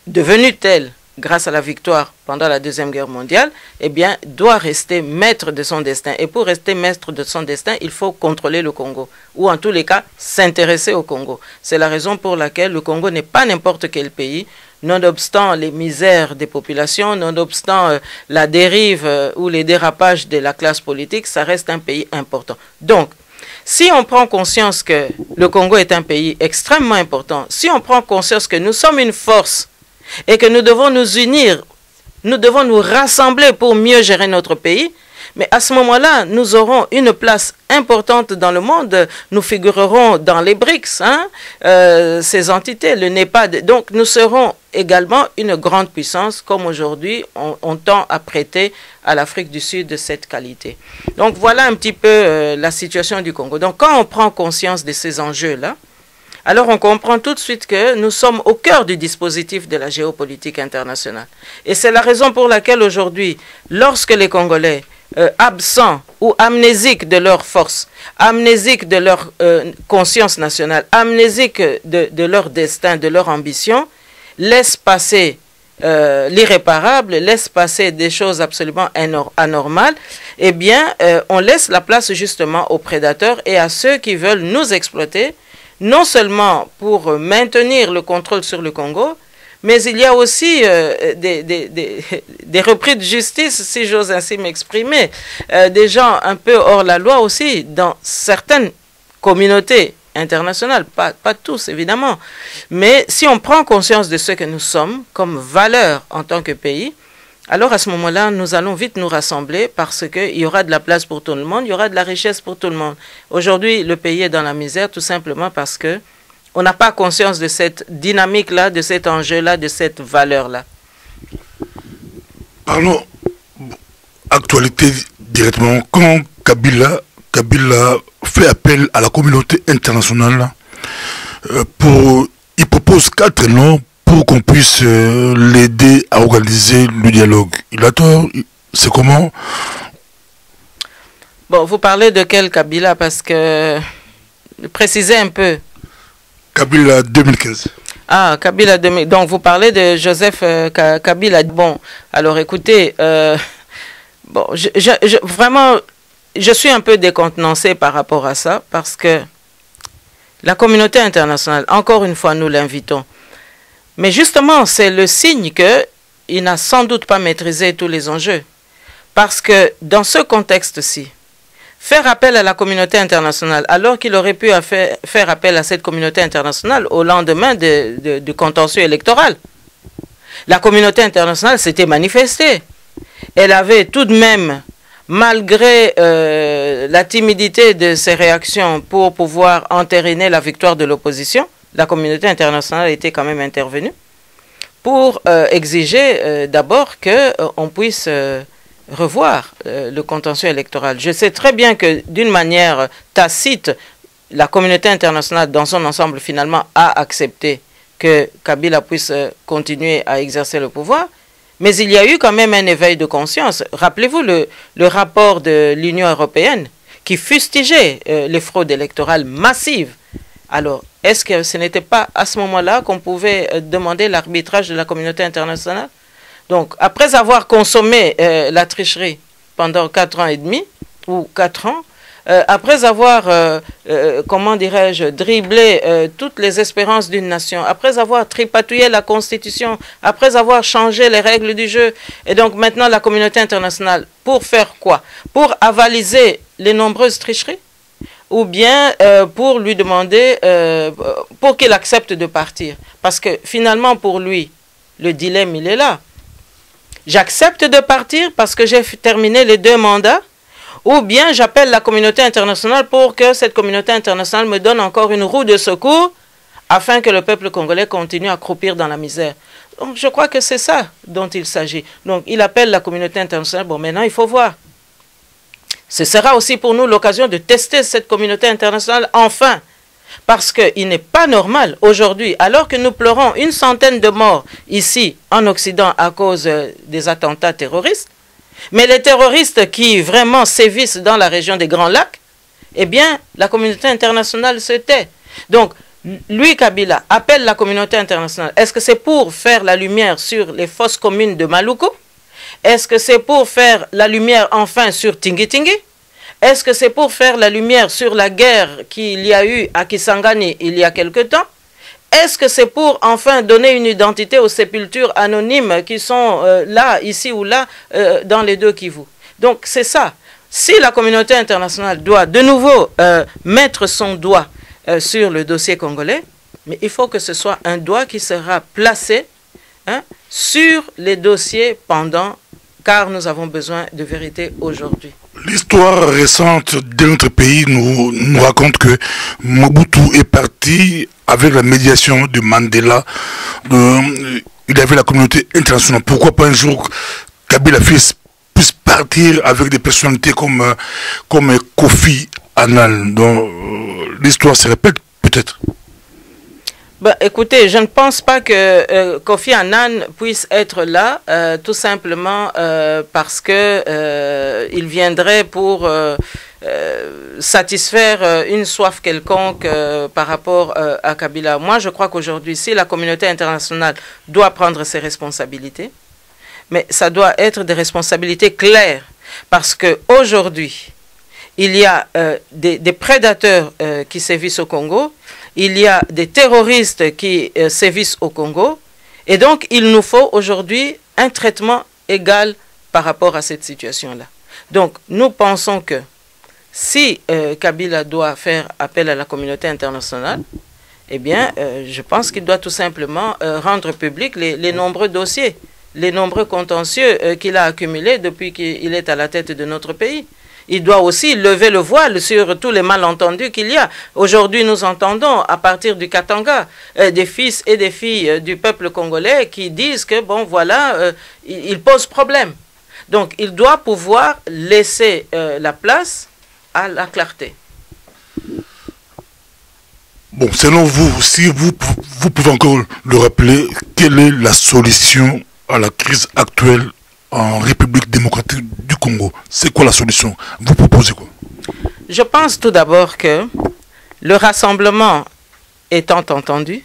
A: devenue telle grâce à la victoire pendant la Deuxième Guerre mondiale, eh bien, doit rester maître de son destin. Et pour rester maître de son destin, il faut contrôler le Congo, ou en tous les cas, s'intéresser au Congo. C'est la raison pour laquelle le Congo n'est pas n'importe quel pays, nonobstant les misères des populations, nonobstant la dérive ou les dérapages de la classe politique, ça reste un pays important. Donc, si on prend conscience que le Congo est un pays extrêmement important, si on prend conscience que nous sommes une force et que nous devons nous unir, nous devons nous rassembler pour mieux gérer notre pays, mais à ce moment-là, nous aurons une place importante dans le monde, nous figurerons dans les BRICS, hein, ces entités, le NEPAD, donc nous serons également une grande puissance, comme aujourd'hui on tend à prêter à l'Afrique du Sud de cette qualité. Donc voilà un petit peu la situation du Congo. Donc quand on prend conscience de ces enjeux-là, alors on comprend tout de suite que nous sommes au cœur du dispositif de la géopolitique internationale. Et c'est la raison pour laquelle aujourd'hui, lorsque les Congolais absents ou amnésiques de leur force, amnésiques de leur conscience nationale, amnésiques de leur destin, de leur ambition, laissent passer l'irréparable, laisse passer des choses absolument anormales, eh bien, on laisse la place justement aux prédateurs et à ceux qui veulent nous exploiter, non seulement pour maintenir le contrôle sur le Congo, mais il y a aussi des repris de justice, si j'ose ainsi m'exprimer, des gens un peu hors la loi aussi, dans certaines communautés internationales, pas tous évidemment, mais si on prend conscience de ce que nous sommes comme valeur en tant que pays, alors à ce moment-là, nous allons vite nous rassembler parce qu'il y aura de la place pour tout le monde, il y aura de la richesse pour tout le monde. Aujourd'hui, le pays est dans la misère tout simplement parce que on n'a pas conscience de cette dynamique-là, de cet enjeu-là, de cette valeur-là.
B: Parlons actualité directement. Quand Kabila fait appel à la communauté internationale il propose 4 noms pour qu'on puisse l'aider à organiser le dialogue. Il a tort, c'est comment?
A: Bon, vous parlez de quel Kabila? Parce que, précisez un peu.
B: Kabila 2015.
A: Ah, Kabila 2015. Donc, vous parlez de Joseph Kabila. Bon, alors écoutez, bon, vraiment, je suis un peu décontenancé par rapport à ça, parce que la communauté internationale, encore une fois, nous l'invitons. Mais justement, c'est le signe qu'il n'a sans doute pas maîtrisé tous les enjeux. Parce que dans ce contexte-ci, faire appel à la communauté internationale, alors qu'il aurait pu faire appel à cette communauté internationale au lendemain du contentieux électoral, la communauté internationale s'était manifestée. Elle avait tout de même, malgré la timidité de ses réactions pour pouvoir entériner la victoire de l'opposition, la communauté internationale était quand même intervenue pour exiger d'abord qu'on puisse revoir le contentieux électoral. Je sais très bien que d'une manière tacite, la communauté internationale dans son ensemble finalement a accepté que Kabila puisse continuer à exercer le pouvoir, mais il y a eu quand même un éveil de conscience. Rappelez-vous le rapport de l'Union européenne qui fustigeait les fraudes électorales massives. Alors, est-ce que ce n'était pas à ce moment-là qu'on pouvait demander l'arbitrage de la communauté internationale? Donc, après avoir consommé la tricherie pendant 4 ans et demi, ou 4 ans, après avoir, comment dirais-je, dribblé toutes les espérances d'une nation, après avoir tripatouillé la Constitution, après avoir changé les règles du jeu, et donc maintenant la communauté internationale, pour faire quoi? Pour avaliser les nombreuses tricheries? Ou bien pour lui demander, pour qu'il accepte de partir? Parce que finalement, pour lui, le dilemme, il est là. J'accepte de partir parce que j'ai terminé les 2 mandats, ou bien j'appelle la communauté internationale pour que cette communauté internationale me donne encore une roue de secours afin que le peuple congolais continue à croupir dans la misère. Donc je crois que c'est ça dont il s'agit. Donc il appelle la communauté internationale. Bon, maintenant il faut voir. Ce sera aussi pour nous l'occasion de tester cette communauté internationale enfin. Parce qu'il n'est pas normal aujourd'hui, alors que nous pleurons 100 de morts ici en Occident à cause des attentats terroristes, mais les terroristes qui vraiment sévissent dans la région des Grands Lacs, eh bien, la communauté internationale se tait. Donc, lui, Kabila, appelle la communauté internationale. Est-ce que c'est pour faire la lumière sur les fosses communes de Maluku? Est-ce que c'est pour faire la lumière enfin sur Tingi-Tingi? Est-ce que c'est pour faire la lumière sur la guerre qu'il y a eu à Kisangani il y a quelque temps? Est-ce que c'est pour enfin donner une identité aux sépultures anonymes qui sont là, ici ou là, dans les 2 Kivu? Donc c'est ça. Si la communauté internationale doit de nouveau mettre son doigt sur le dossier congolais, mais il faut que ce soit un doigt qui sera placé sur les dossiers pendants, car nous avons besoin de vérité aujourd'hui.
B: L'histoire récente de notre pays nous raconte que Mobutu est parti avec la médiation de Mandela. Il avait la communauté internationale. Pourquoi pas un jour Kabila puisse partir avec des personnalités comme Kofi Annan? Donc l'histoire se répète peut-être.
A: Bah, écoutez, je ne pense pas que Kofi Annan puisse être là, tout simplement parce que il viendrait pour satisfaire une soif quelconque par rapport à Kabila. Moi, je crois qu'aujourd'hui, si la communauté internationale doit prendre ses responsabilités, mais ça doit être des responsabilités claires, parce qu'aujourd'hui, il y a des prédateurs qui sévissent au Congo, il y a des terroristes qui sévissent au Congo, et donc il nous faut aujourd'hui un traitement égal par rapport à cette situation-là. Donc nous pensons que si Kabila doit faire appel à la communauté internationale, eh bien je pense qu'il doit tout simplement rendre public les nombreux dossiers, les nombreux contentieux qu'il a accumulés depuis qu'il est à la tête de notre pays. Il doit aussi lever le voile sur tous les malentendus qu'il y a. Aujourd'hui, nous entendons, à partir du Katanga, des fils et des filles du peuple congolais qui disent que, bon, voilà, il pose problème. Donc, il doit pouvoir laisser la place à la clarté.
B: Bon, selon vous, si vous pouvez encore le rappeler, quelle est la solution à la crise actuelle en République démocratique du Congo? C'est quoi la solution? Vous proposez quoi?
A: Je pense tout d'abord que le rassemblement étant entendu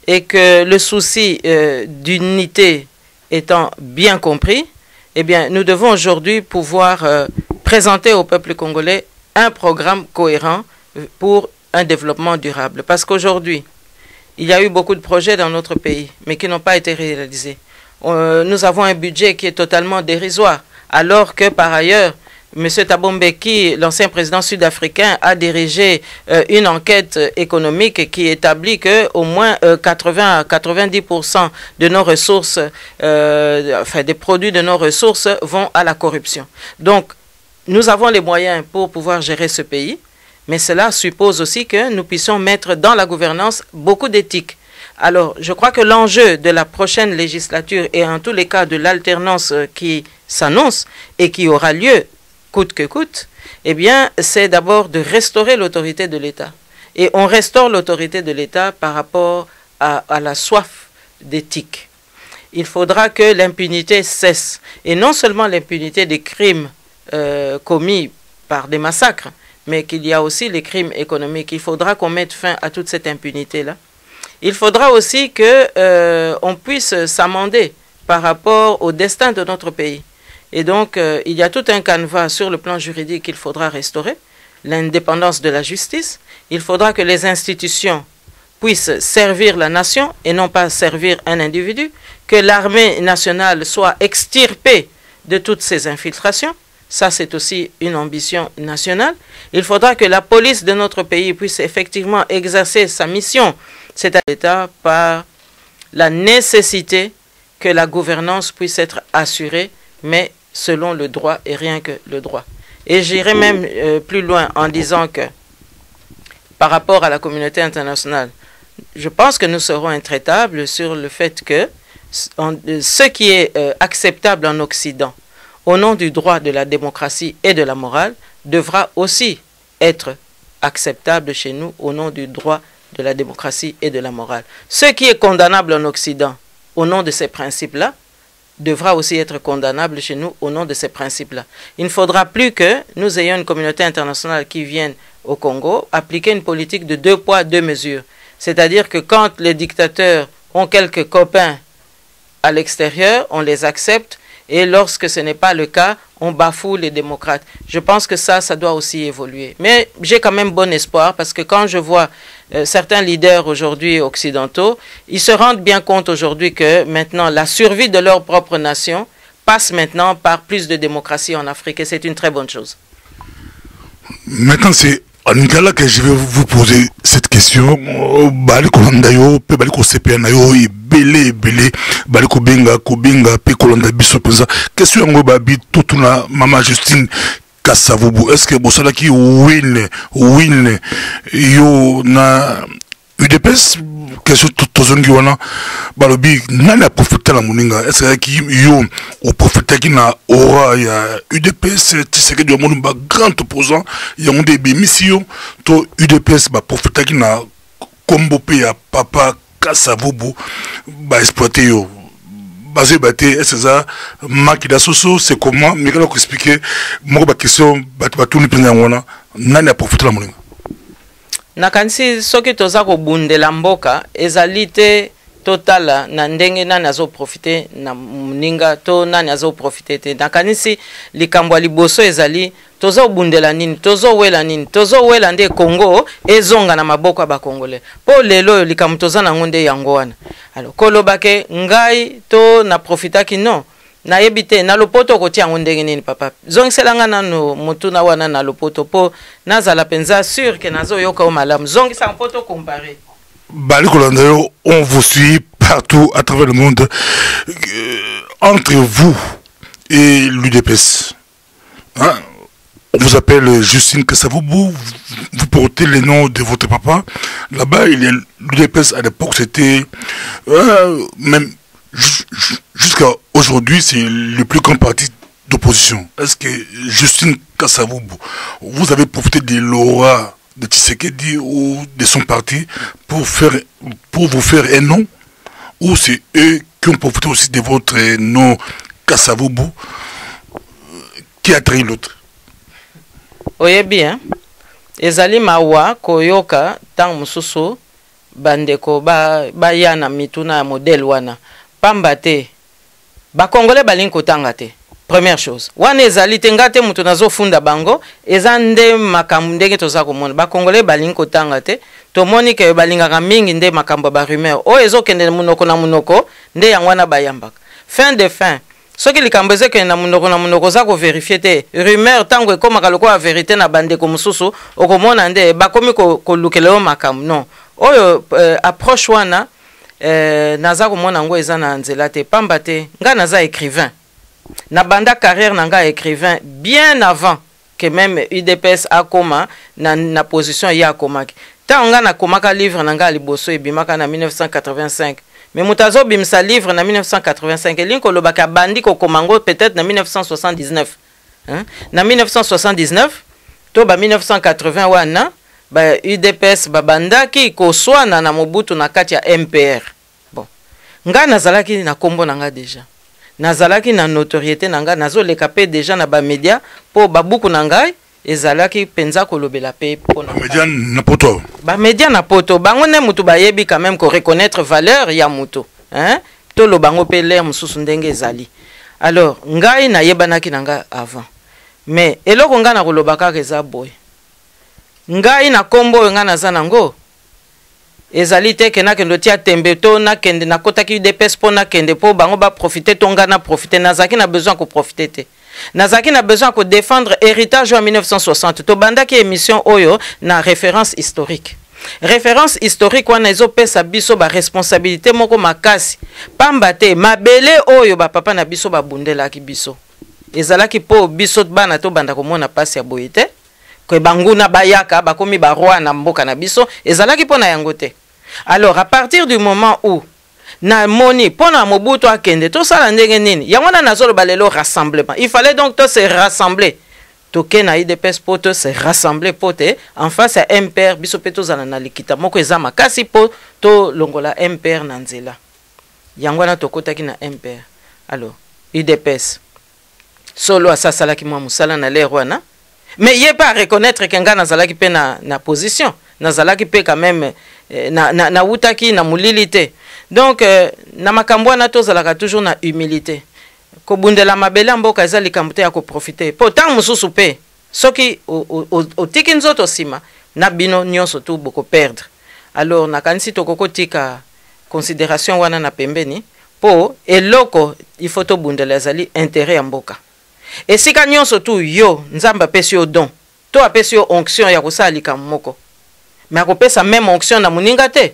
A: et que le souci d'unité étant bien compris, eh bien, nous devons aujourd'hui pouvoir présenter au peuple congolais un programme cohérent pour un développement durable. Parce qu'aujourd'hui, il y a eu beaucoup de projets dans notre pays, mais qui n'ont pas été réalisés. Nous avons un budget qui est totalement dérisoire, alors que par ailleurs, M. Thabo Mbeki, l'ancien président sud-africain, a dirigé une enquête économique qui établit qu'au moins 80 à 90% de nos ressources, enfin des produits de nos ressources vont à la corruption. Donc, nous avons les moyens pour pouvoir gérer ce pays, mais cela suppose aussi que nous puissions mettre dans la gouvernance beaucoup d'éthique. Alors, je crois que l'enjeu de la prochaine législature et en tous les cas de l'alternance qui s'annonce et qui aura lieu coûte que coûte, eh bien, c'est d'abord de restaurer l'autorité de l'État. Et on restaure l'autorité de l'État par rapport à la soif d'éthique. Il faudra que l'impunité cesse. Et non seulement l'impunité des crimes commis par des massacres, mais qu'il y a aussi les crimes économiques. Il faudra qu'on mette fin à toute cette impunité-là. Il faudra aussi qu'on puisse s'amender par rapport au destin de notre pays. Et donc, il y a tout un canevas sur le plan juridique qu'il faudra restaurer, l'indépendance de la justice. Il faudra que les institutions puissent servir la nation et non pas servir un individu, que l'armée nationale soit extirpée de toutes ces infiltrations. Ça, c'est aussi une ambition nationale. Il faudra que la police de notre pays puisse effectivement exercer sa mission, c'est-à-dire l'État, par la nécessité que la gouvernance puisse être assurée, mais selon le droit et rien que le droit. Et j'irai même plus loin en disant que, par rapport à la communauté internationale, je pense que nous serons intraitables sur le fait que ce qui est acceptable en Occident, au nom du droit, de la démocratie et de la morale, devra aussi être acceptable chez nous au nom du droit, de la démocratie et de la morale. Ce qui est condamnable en Occident, au nom de ces principes-là, devra aussi être condamnable chez nous au nom de ces principes-là. Il ne faudra plus que nous ayons une communauté internationale qui vienne au Congo appliquer une politique de 2 poids, 2 mesures. C'est-à-dire que quand les dictateurs ont quelques copains à l'extérieur, on les accepte, et lorsque ce n'est pas le cas, on bafoue les démocrates. Je pense que ça doit aussi évoluer. Mais j'ai quand même bon espoir, parce que quand je vois certains leaders aujourd'hui occidentaux, ils se rendent bien compte aujourd'hui que maintenant la survie de leur propre nation passe maintenant par plus de démocratie en Afrique, et c'est une très bonne chose.
B: Maintenant, c'est à Nicolas que je vais vous poser cette question. Baliko Landayo, pe baliko CPNayo, belé, baliko benga, kobenga, pe kolanda biso pesa. Question ngo babi tutuna Mama Justine Kasavubu. Est-ce que bosala ki win yo na UDPS question tozongi wana balobi nani a profité la moninga? Est-ce que yo au profité qui na aura ya UDPS c'est que du monde ba grand opposant ya on des mission to UDPS ba profité qui na combo pe ya papa Kasavubu ba exploiter yo basé baté c'est ça makida soso c'est comment mais quand on expliquer moi ba question ba tout ni penza ngona nani a profiter la moninga
A: nakanisi soki toza ko bundela mboka ezalite totala na ndenge nani azo profiter na moninga to nani azo profiter te nakanisi likambo ya liboso ezali tozo bundela nini tozo wela nini tozo wela nde Congo ezonga na maboko ba Congolais po lelo likambo toza na ngonde yango wana alors kolobake ngai to na profitaki non na yebite na lopoto ko tia ndenge nini papa zongiselanga nano mutuna wana na lopoto po nazala penza sûr que nazo yoka o malamu zongisa mpoto comparer
B: Bali Kolandayo, on vous suit partout à travers le monde. Entre vous et l'UDPS, hein, on vous appelle Justine Kasavubu, vous portez le nom de votre papa. Là-bas, l'UDPS à l'époque, c'était même jusqu'à aujourd'hui, c'est le plus grand parti d'opposition. Est-ce que Justine Kasavubu, vous avez profité de l'aura de Tshisekedi ou de son parti pour vous faire un nom, ou c'est eux qui ont profité aussi de votre nom Kasavubu qui a trahi l'autre?
A: Oye bien, ezali mawa koyoka tang mususu bandeko ba yana mituna modèle wana pambate ba Congolais balinko tangate. Première chose, wana ezali tengate mutu nazo funda bango ezande makambu ndenge toza komona ba Congolais balinko tangate to moni ke balinga mingi nde makambo ba rumeur o ezokende munoko na munoko nde yangwana bayambaka fin de fin soki likambo ezeke na munoko za ko vérifier te rumeur tango ekomaka lokola vérité na bandeko mususu okomona nde bakomi ko lukelo makambu non oyo approche wana naza komona ngo eza na nzela te pamba te nga naza écrivain na banda carrière nanga écrivain bien avant que même UDPS a koma na position ya komaki ta nga na komaka livre nanga liboso ebimaka na 1985 mais mutazo bimsa livre na 1985 elinko lobaka bandi ko komango peut-être na 1979 hein? Na 1979 to ba 1980 wana ba UDPS ba bandaki ko swana na Mobutu na kati ya MPR bon nga nazalaki na kombo nanga déjà nazalaki na notoriété nanga nazo leka pe déjà na ba média po babuku nangai ezalaki penza kolobela pe po na
B: média na poto
A: ba média na poto bango ne mutu bayebi quand même ko reconnaître valeur ya mutu hein to lo bango pe l'air mususu ndenge ezali alors ngai na yebanaki nanga avant mais eloko nga na kolobaka keza boy ngai na kombo nga naza nango ezali te ke nakendo tia tembe to nakende nakotaki UDPS po nakende po bango ba profiter tonga na profiter nazaki na besoin ko profiter te nazaki na besoin ko défendre héritage en 1960 to bandaki émission oyo na référence historique wana ezopesa biso ba responsabilité moko makasi pamba te mabele oyo ba papa na biso babundelaki biso ezalaki po biso bana to banda komona pasi ya boye te que banguna bayaka bakomi ba roi na mboka na biso ezalaki pona yango te. Alors à partir du moment où na moni pona Mobutu akende to sala ndenge nini yango na nazolo balelo rassemblement il fallait donc to se rassembler to kena IDPS poto se rassembler pote en face à MPR biso peto zana na likita moko eza makasi po to longola MPR na nzela yango na tokotaki na MPR. Alors IDPS solo asasala ki mwa musala na lero wana mais il n'est pas à reconnaître que nga nazalaki pe na position nazalaki pe quand même na wutaki na mulilité donc na makambo na tozalaka toujours na humilité ko bundela mabela mboka eza likambo te ya ko profiter pourtant mususu pe soki otiki nzoto sima na bino nyonso tu boko perdre. Alors nakanisi tokoko tika considération wana na pembeni po eloko il faut to bundela ezali intérêt ya mboka. Et si kanyon surtout yo nzamba pesi yo don to apesi yo onction ya kosala likambo moko mais akopesa même onction na muninga te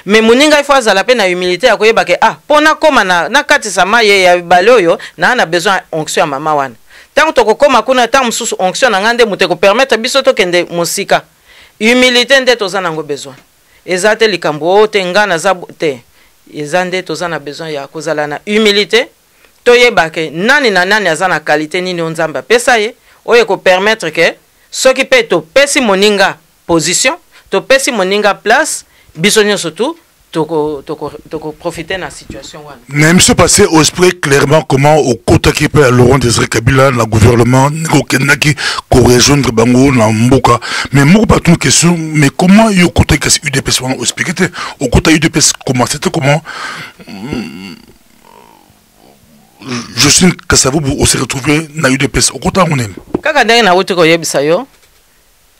A: mais muninga ifo azala pe na humilité ya koyeba ke pona koma na kati sama ye ya baloyo na besoin onction ya mama wana tant to kokoma kuna tant mususu onction na ngande mute ko permettre biso to kende musika humilité nde toza nango besoin ezate likambo te ngana za te ezande toza na besoin ya kozala na humilité toyebake nani na nani azana qualité nini onzamba pesa ye oye ko permettre que soki pe to pesi moninga position to pesi moninga place biso nyonso tu profiter de la situation.
B: Mais monsieur passé au explique clairement comment au côté qui peut Laurent Désiré Kabila, le gouvernement, qui rejoindre Bango, na Mboka. Mais moi, pas une question, mais comment il y a au côté que UDPS, on explique, au côté UDPS, comment c'était comment je suis que ça vous se retrouver dans UDPS, au côté on est.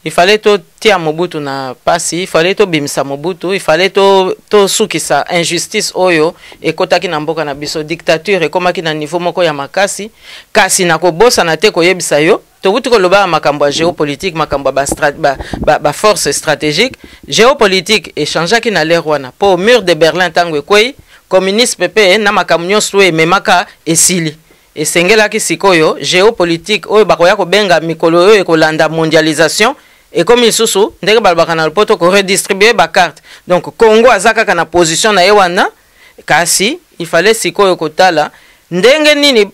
A: Il fallait to tia Mobutu na pasi, il fallait to bimsa Mobutu, il fallait to sukisa injustice oyo ekotaki na mboka na biso dictature ekomaki na niveau moko ya makasi kasi na kobosa na te koyebisa yo to buti ko loba makambo ya géopolitique makambo ba force stratégique géopolitique échangeaki na l'air wana po mur de Berlin tango ekwei communiste pepe na makambo nyonso ememaka esili esengelaki sikoyo géopolitique oyo bakoya kobenga mikolo oyo ekolanda mondialisation et comme il sous ndenge balbaka na poto ko redistribuer ba carte donc Congo azaka kana position na ewana kasi il fallait sikoyo kotala ndenge nini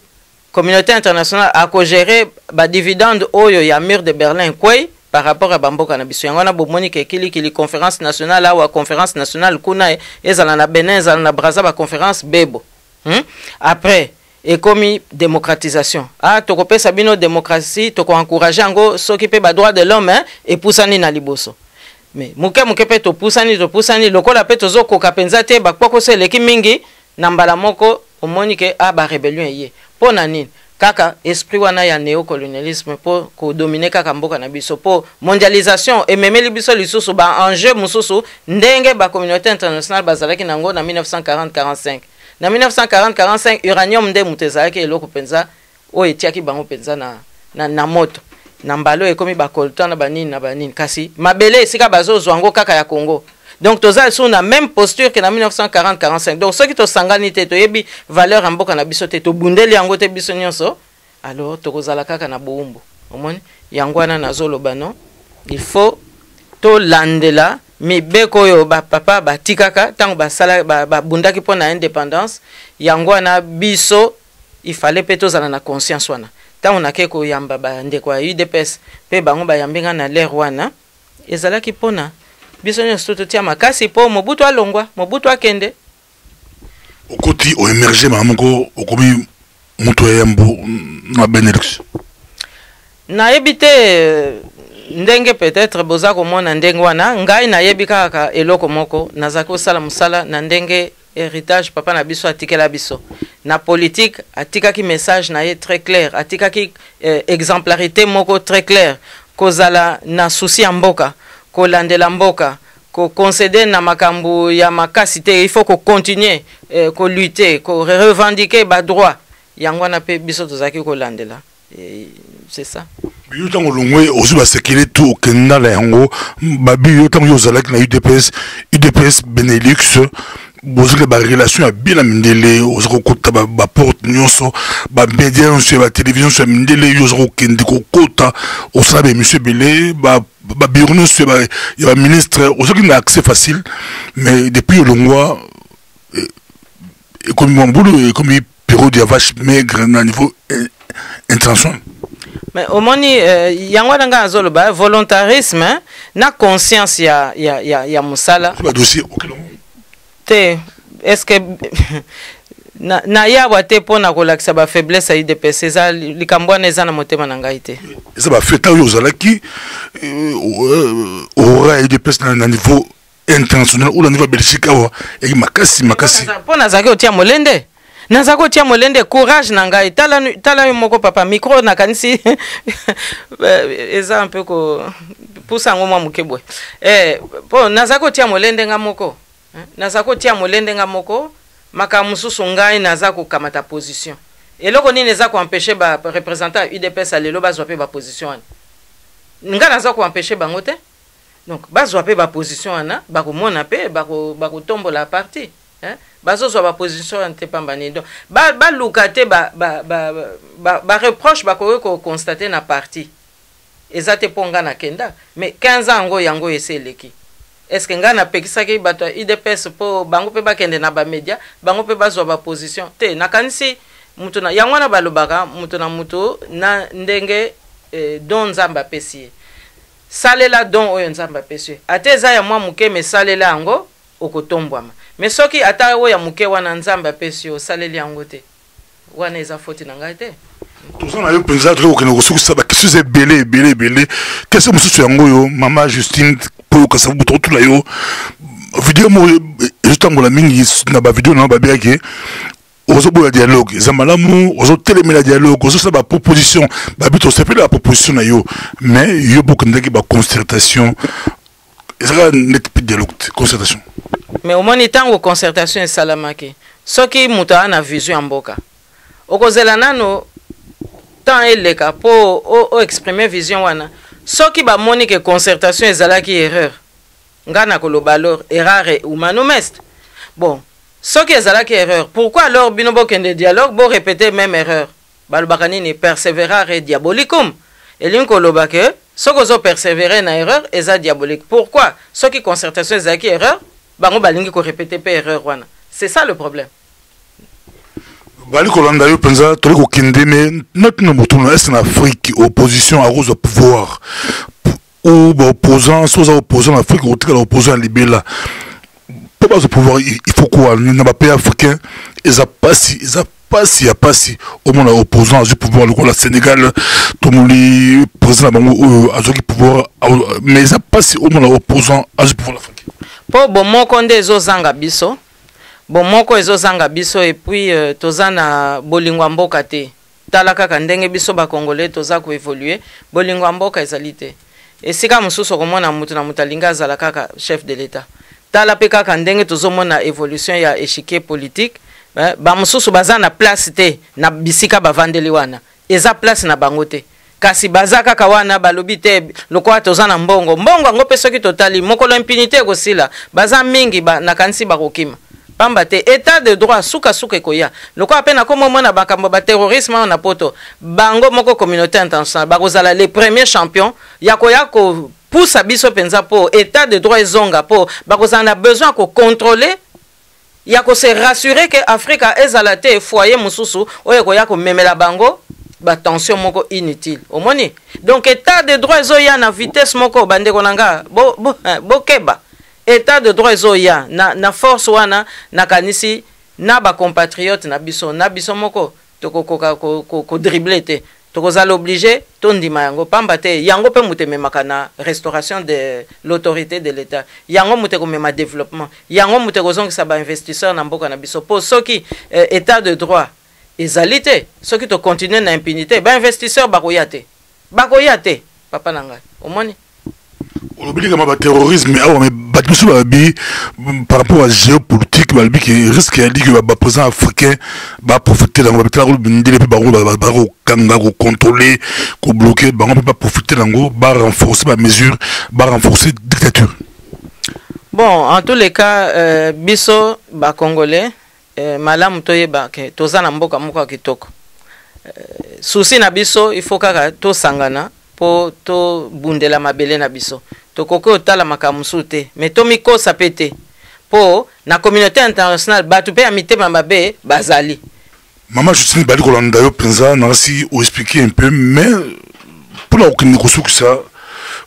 A: communauté internationale a ko gérer ba dividende oyo ya mur de Berlin kwei par rapport à bamboka na biso yango na bomoni ke kili conférence nationale ou conférence nationale kuna ezala na Benin ezala na Brazza ba conférence bebo après et comme démocratisation toko pesa bino démocratie toko encourager ngo soki pe ba droit de l'homme et poussani na liboso mais muke pe to poussani lokola pe tozo koka penza te ba kwako se leki mingi na mbala moko omoni ke ba rébellion ye pona nini kaka esprit wana ya néocolonialisme po ko dominer kaka mboka na biso po mondialisation et memeli biso lisusu ba enjeu mususu ndenge ba communauté internationale bazalaki nango na 1940-45 na 1940-45 uranium nde mutezalaki eloko penza o etiaki bango penza na moto na mbalo ekomi ba coltan na banini kasi mabele esika bazozwa ngo kaka ya Congo donc toza sur na même posture que na 1940-45 donc ceux qui to sangani te to yebi valeur mboka na biso te to bundeli yango te biso nyonso alors tokozala kaka na boumbu omoni yango wana nazoloba non il faut to landela mibeko yo ba papa ba tikaka tango ba sala ba bundaki pona indépendance yango wana biso il fallait peto zala na conscience wana tango nakeko yamba ba ndeko ya UDPS pe bango ba yambenga na l'air wana ezalaki pona biso nyonso totia makasi po Mobutu alongwa Mobutu akende
B: okoti o émerger mamoko okobi mutu ya mbo na Benelux
A: na ebité ndenge peut-être boza komona ndenge wana ngai na yebi kaka eloko moko nazako sala musala na ndenge héritage papa na biso atikela biso na politique atikaki message na ye très clair atikaki exemplarité moko très clair kozala na souci ya mboka kolandela mboka ko concéder na makambu ya makasi te il faut ko continuer ko lutter ko revendiquer ba droit yango na pe biso tozaki kolandela c'est ça.
B: Yo tango longwe ozu ba sekele tout au Kenya la yango babi yo tango yo zalaki na UDPS Benelux bozile ba relation ya bien mindele ozako kota ba porte nyonso ba média sur ba télévision sur mindele yo zako kende ko kota osabe monsieur Belé ba bureau sur ba ya ba ministre ozaki na accès facile mais depuis le longwa comme mon boulot comme période de vache maigre na niveau intention.
A: Mais au moins yango nga azoloba volontarisme na conscience ya musala
B: ba dossier
A: te est-ce que na ya wate pona kolakisa ba faiblesse ya UDPS eza likambo na eza na motema na ngai te
B: eza ba feta yo zalaki aura UDPS na niveau international ou na niveau Belgique awa et makasi
A: pona zaki otia molende nazako tia molende courage na ngai tala moko papa micro na kanisi eza un peu ko pusa ngoma mukebwe po nazako tia molende nga moko nazako tia molende nga moko maka mususu ngai nazako kamata position eloko nini ezako empêcher ba représentant UDPS alelo bazwa pe ba position nga nazako empêcher bango te donc bazwa pe ba position ana bakomona pe bakotombola parti bazo ba position ante pambani donc ba lukate ba reproche ba ko constater na parti ezate ponga na kenda mais 15 ans ngo yango eseleki est-ce que nga na pekisaki bato IDPS po bango pe ba kende na ba media bango pe bazo ba position te na kanisi mutu na yango na balobaka mutu na mutu na ndenge don nzamba pesi salela don oyo nzamba pesi ateza ya mwa muke me salela ngo okotombwama mais soki ata oya muke wana nzambe apesi yo saleli yango te wana eza foti na ngai te.
B: Tous on a eu pensé que nous sommes ça qui se belé qu'est-ce que monsieur yango yo maman Justine pour que ça vous tout là yo vidéo mo juste en la mingi na ba vidéo na ba bien que ozo boya dialogue za malamu ozo télémé la dialogue ozo ça ba proposition ba but on s'appelle la proposition na yo mais yo beaucoup ndaki ba concertation ça net dialogue concertation
A: mais au moins tango concertation et salamaki soki muta na vision mboka okozela nano tant eleka po o exprimer vision wana soki ba moni que concertation ezalaki erreur ngana koloba alors erreur humano mest bon soki ezalaki erreur pourquoi alors bino bokende dialogue bo répéter même erreur balobaka nini persévérare diabolicum elingi koloba ke soki ozo persévérer na erreur eza diabolique pourquoi soki concertation ezalaki erreur bango balingi ko répéter pe erreur wana c'est ça le problème.
B: Bali Kolanda yo penza toli ko kende mais notre nombre est en Afrique opposition à cause au pouvoir ou opposant soit opposant en Afrique ou très opposant en Libye là pour pas au pouvoir il faut quoi dans les pays africains ils a pas si au moins opposant au pouvoir le Sénégal tout le monde président bango a pouvoir mais ils a pas si au moins opposant au pouvoir africain
A: pour bon mon konde zo zanga biso. Bon moko ezozanga biso et puis toza na bolingwa mboka te tala kaka ndenge biso ba congolais toza ko évoluer bolingwa mboka ezali te esika mususu komona mutu na mutalinga azala kaka chef de l'état tala pe kaka ndenge tozomona évolution ya échiquier politique ba mususu baza na place te na bisika bavandeli wana eza place na bango te kasi baza kaka wana balobi te lokwa toza na mbongo ngo pe soki totali mokolo impunité kosila baza mingi na kanisi bakokima pambate état de droit suka koya loko apena komo mona bakambo ba terrorisme na poto bango moko communauté internationale bakozala les premiers champions yakoya ko poussa biso penza po état de droit ezonga po bakozala besoin ko contrôler yako se rassurer que Afrika ezala te foyer mususu oyo koya ko memela bango ba tension moko inutile omoni donc état de droit ezoya na vitesse moko bande konanga bo keba état de droit ezoya na force wana na kanisi na ba compatriotes na biso moko tokokoka ko dribbler te tokozala obligé tondima yango pamba te yango pe mutememaka na restauration de l'autorité de l'état yango muteko mema développement yango muteko zongisa ba investisseurs na mboka na biso po soki état de droit ezali te soki to continuer na impunité ba investisseurs bakoya te papa nanga omoni
B: on oublie comment le terrorisme mais par rapport à la géopolitique qui risque de dire que le président africain va profiter de contrôler, de bloquer, va profiter de renforcer la mesure, va renforcer la dictature.
A: Bon, en tous les cas, biso ba congolais malamu toyeba ke toza na mboka moko kitoko. Souci na biso il faut kaka to sangana po to bundela mabele na biso. Tokoko otala makamusu te mais to mikosa pete po na communauté internationale batu pe amité mabe bazali.
B: Maman Justine Bali Kolanda yo penza na si ou expliquer un peu mais pour la aucune négociation que ça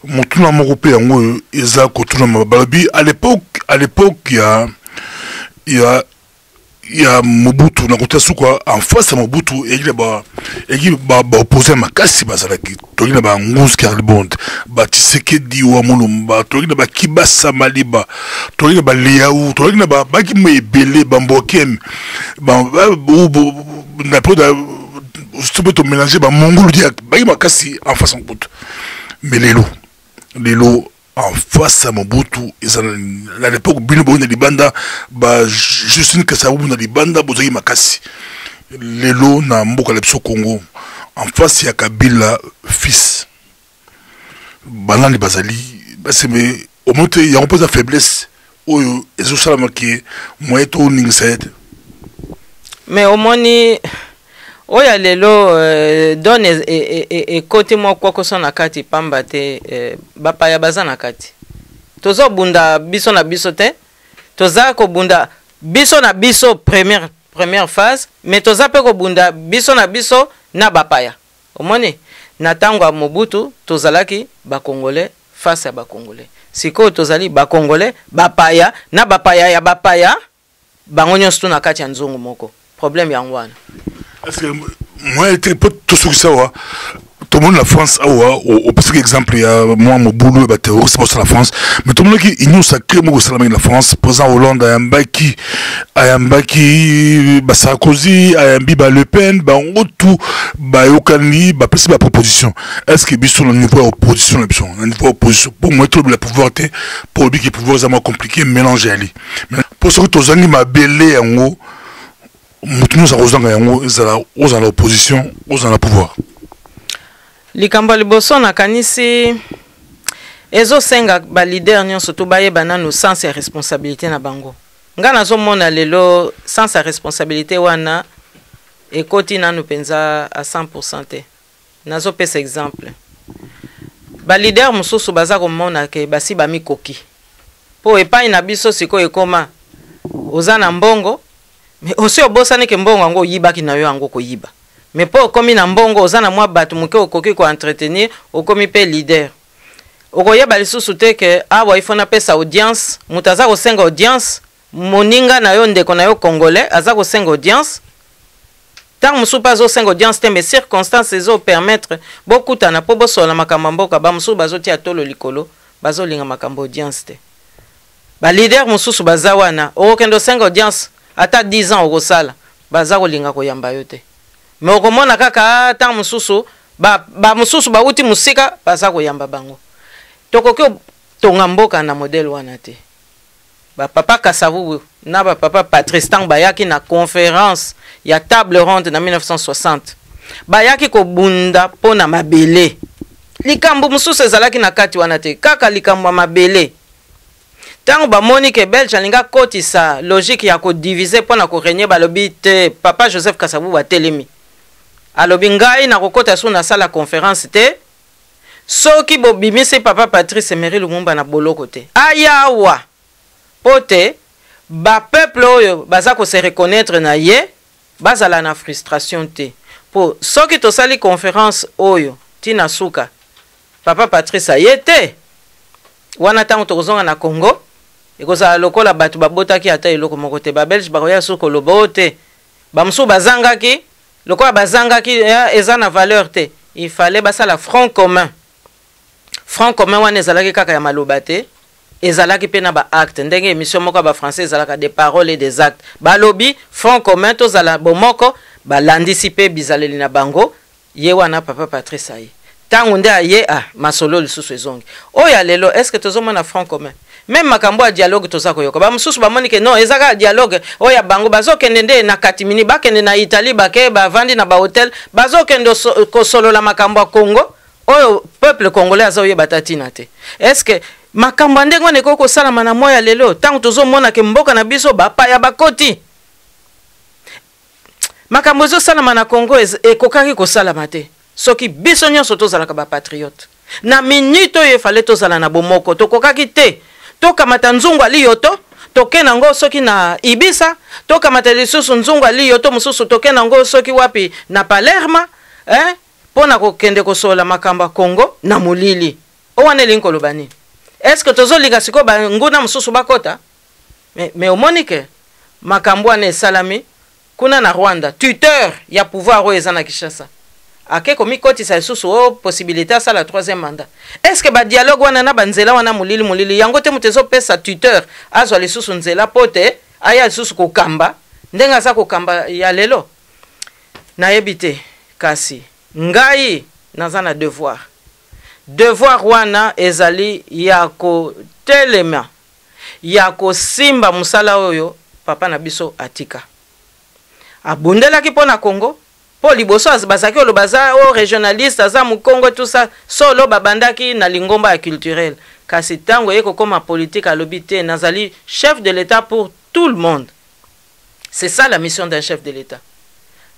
B: mon tout na moko pe yango eza ko tout na mabalabi à l'époque il y a Mobutu na côté quoi en face à Mobutu et il ba opposé makasi bazalaki to ina ba nguz carbond ba Tshisekedi wa Mulumba to ina ba Kibasa Maliba to ina ba Liaou to ina ba ki mebele ba Mbokem ba na peu de to mélanger ba Mongolu dia ba makasi en face à Mobutu mais lelo en face à Mobutu à l'époque bino na libanda ba Justine Kasavubu na libanda bozaki makasi lelo na mboka lepso Congo en face ya Kabila fils banani bazali basi mais au moins il y a un peu de faiblesse oyo ezo sala maki moyen to ningset
A: mais au moins oya lelo donne et côté moi quoi que son na kati pamba te bapa ya bazana kati tozo bunda biso na biso te toza ko bunda biso na biso première phase mais toza pe ko bunda biso na biso na bapaya omoni na tango Mobutu tozalaki ba congolais face à ba congolais siko tozali ba congolais bapaya na bapaya ya bapaya bango nyonso na kati ya nzungu moko problème yango wana.
B: Est-ce que moi j'étais pas tout ce que ça wa tout le monde la France au parce que exemple il y a moi mon boulot bah terroriste pour la France mais tout le monde qui ignore sacré moi au la France président Hollande a un baki bah Sarkozy a un biba Le Pen bah on tout bah Okani bah plus la proposition est-ce que biso le niveau opposition le niveau opposition pour moi tout le pouvoir pour lui qui pouvoir vraiment compliqué mélanger ali pour ce que tous angi ma belé en haut nous aux l'opposition aux le pouvoir.
A: Likambo liboso na kanisi ezo senga ba leader nyonso to baye banano sans ses responsabilités na bango. Nga nazo mona lelo sans sa responsabilité wana ekoti nanu penza à 100% te. Nazo pesa exemple. Ba leader mususu baza ko mona ke basi ba mikoki. Po epai na biso siko ekoma ozana mbongo mais aussi obosane ke mbongo ngo yibaki na yo ngo ko yiba. Mais pour comme na mbongo ozana mwa batu muke okoki ko entretenir okomi pe leader okoye balisusu te ke awa ifona pesa audience mutaza ko senga audience moninga na yo ndeko na yo congolais aza ko senga audience tant musu pas zo senga audience te mais circonstances zo permettre beaucoup tana po bosola makambo mboka ba musu bazo tia tolo likolo bazo linga makambo audience te ba leader mususu baza wana okendo senga audience ata 10 ans okosala baza ko linga ko yamba yo te. Mais au komona kaka tant mususu ba mususu ba uti musika baza koyamba bango tokoki tonga mboka na modèle wana te ba papa Kasavu na ba papa Patrice Tang bayaki na conférence ya table ronde na 1960 bayaki ko bunda pona mabele likambo mususu ezalaki na kati wana te kaka likambo mabele tango ba Monique Belge alinga kotisa logique ya ko diviser pona ko régner balobi te papa Joseph Kasavu ba telemi alobi ngai na kokota so na sala conférence te soki bobimisi papa Patrice Emery Lumumba na boloko te ayawa pote ba peuple oyo baza ko se reconnaître na ye bazala na frustration te po soki to sali conférence oyo tina suka papa Patrice ayete wana tango tozonga na Congo ekozala lokola batu babotaki ata eloko moko te ba Belge bakoya soko lobote bamsu bazangaki le quoi bazanga qui est en valeur te il fallait basa la front commun wana ezalaki kaka ya malobate ezalaki pena ba acte ndenge émission moko ba français ezalaka des paroles et des actes ba lobby front commun to zala bomoko ba landisipe bizaleli na bango ye wana papa Patrice aye tangu nde aye masolo lisusu ezongi oya lelo est-ce que tozomona front commun même makambo ya dialogue toza koyoka ba mususu ba monike non ezaka dialogue oya bango bazokende nde na katimini bakende na Italie bake bavandi na ba hotel bazokende kosolola makambo ya Congo oyo peuple congolais azoyeba tatina te est-ce que makambo ndenge wana ekoko salama na moya lelo tangu tozomona ke mboka na biso bapaya bakoti makambo zo salama na Congo ekokaki kosalama te soki biso nyonso tozalaka ba patriote na minute oyo efale tozala na bomoko tokokaki te tokamata nzungu ali yoto tokena ngo soki na Ibisa tokamata lisusu nzungu ali yoto mususu tokena ngo soki wapi na Palerma pona kokende kosola makamba Congo na molili owane linkolo bani est-ce que tozolika siko nguna mususu bakota mais omonike makambo ane salami kuna na Rwanda tuteur ya pouvoir oyo ezana Kinshasa ake komi kotisa lisusu o possibilité ça la troisième mandat est-ce que ba dialogue wana na banzela wana mulili yango te mutezo pesa tuteur azwa lisusu nzela pote aya lisusu kokamba ndenga za kokamba ya lelo na yebite kasi ngai naza na devoir wana ezali ya ko telema ya ko simba musala oyo papa na biso atika abundelaki pona Congo po liboso bazaki olo baza o régionaliste aza mu Congo tout ça solo babandaki na lingomba ya culturel kasi tango yeko koma politique alobi te nazali chef de l'État pour tout le monde. C'est ça la mission d'un chef de l'État.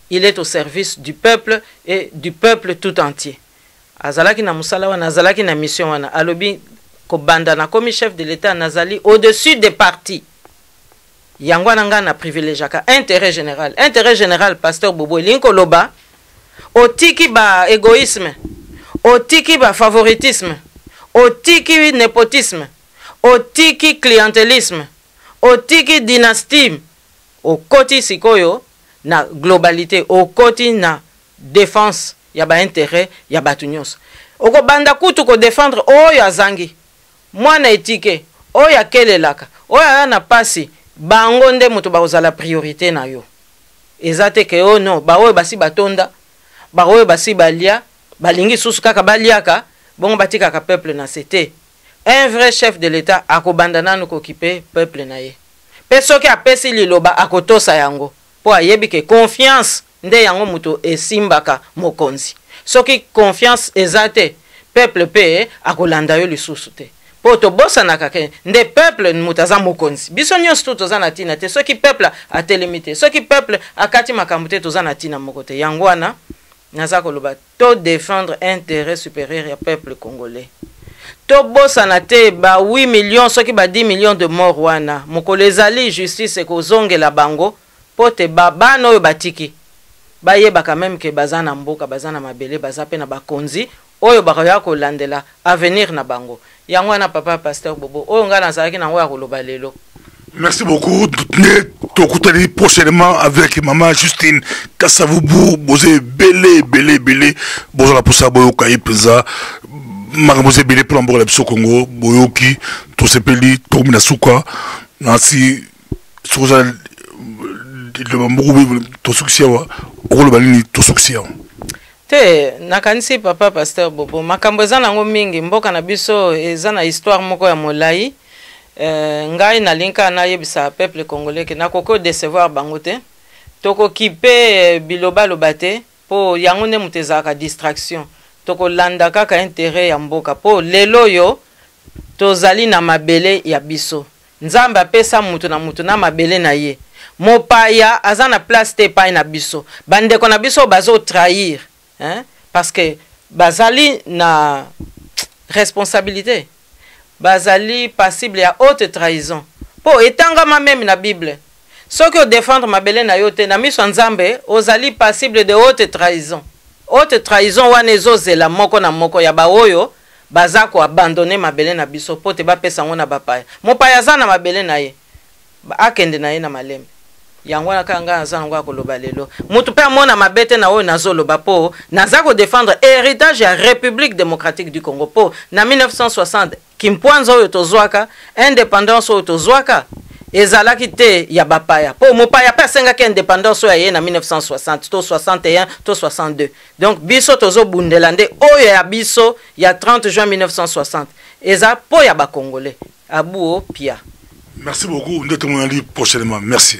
A: Il est au service du peuple et du peuple tout entier. Azalaki na musala wana azalaki na mission wana alobi ko banda na komi chef de l'État nazali au-dessus des partis. Yango nanga na privilégiaka intérêt général pasteur Bobo linko loba otiki ba égoïsme otiki ba favoritisme otiki nepotisme otiki clientélisme otiki dynastie okoti sikoyo na globalité, okoti na défense ya ba intérêt ya batu nyonso. Oko banda kutu ko défendre oyo azangi mwana etike oyo akelelaka oyo ana pasi bango nde mutu bakozala priorité na yo. Ezate ke oh non ba oyo basi batonda ba oyo basi balia balingi susu kaka baliaka bongo batika ka peuple na c'était un vrai chef de l'état akobanda nanu ko kipe peuple na ye. Pe soki apesi liloba akotosa yango po ayebi ke confiance nde yango mutu esimbaka mokonzi. Soki confiance ezate peuple pe akolanda yo lisusu te. Po to bosa na kake nde peuple mutaza mokonzi. Biso nyonso tu toza na tina te. Soki peuple atelemite, soki peuple akati makambo te toza na tina moko te. Yango wana naza koloba to défendre intérêt supérieur ya peuple congolais. To bosa na te ba 8 millions soki ba 10 millions de morts wana. Mokolo ezali justice ekozongela bango po te bana oyo batiki. Bayeba quand même que bazana mboka bazana mabele bazape na bakonzi oyo bakoya kolandela avenir na bango. Yango wana papa pasteur Bobo oyo nga nazalaki nango ya koloba lelo.
B: Merci beaucoup. Tokutali prochainement avec maman Justine Kassavubu. Bozé belé bozo la posa boyo kai peza makamboze belé pour l'ambora l'Epso Congo boyoki to sepeli to minasuka nasi soza le mambo to succès okolo balini to succès
A: te nakanisi papa pasteur Bobo makambo eza nango mingi mboka na biso eza na histoire moko ya molai ngai na linka na yebisa peuple congolais ke nakoko décevoir bango te toko kipe biloba lobate po yango ne mutezaka distraction toko landa kaka intérêt ya mboka po lelo yo tozali na mabele ya biso nzamba pesa mutu na mabele na ye mopaya azana place te pa na biso bandeko na biso bazo trahir hein parce que bazali na responsabilité bazali passible ya haute trahison po etangama même na Bible soki o défendre mabele na yo te na miso nzambe ozali passible de haute trahison wana ezozela moko na moko ya baoyo baza ko abandonner mabele na biso po te bapesa ngo na bapaya mopaya za na mabele na ye akende na ye na malembe yango wana kanga za ngo akoloba lelo mutu pe amona mabete na oyo nazoloba po naza ko défendre héritage ya République démocratique du Congo po na 1960 kimpwanzo oyo tozwaka indépendance oyo tozwaka ezalaki te ya bapaya po mopaya pe asengaki indépendance oyo ye na 1960 to 61 to 62 donc biso tozobundela nde oyo ya biso ya 30 juin 1960 eza po ya bakongolais abuo pia.
B: Merci beaucoup, nous te prochainement. Merci.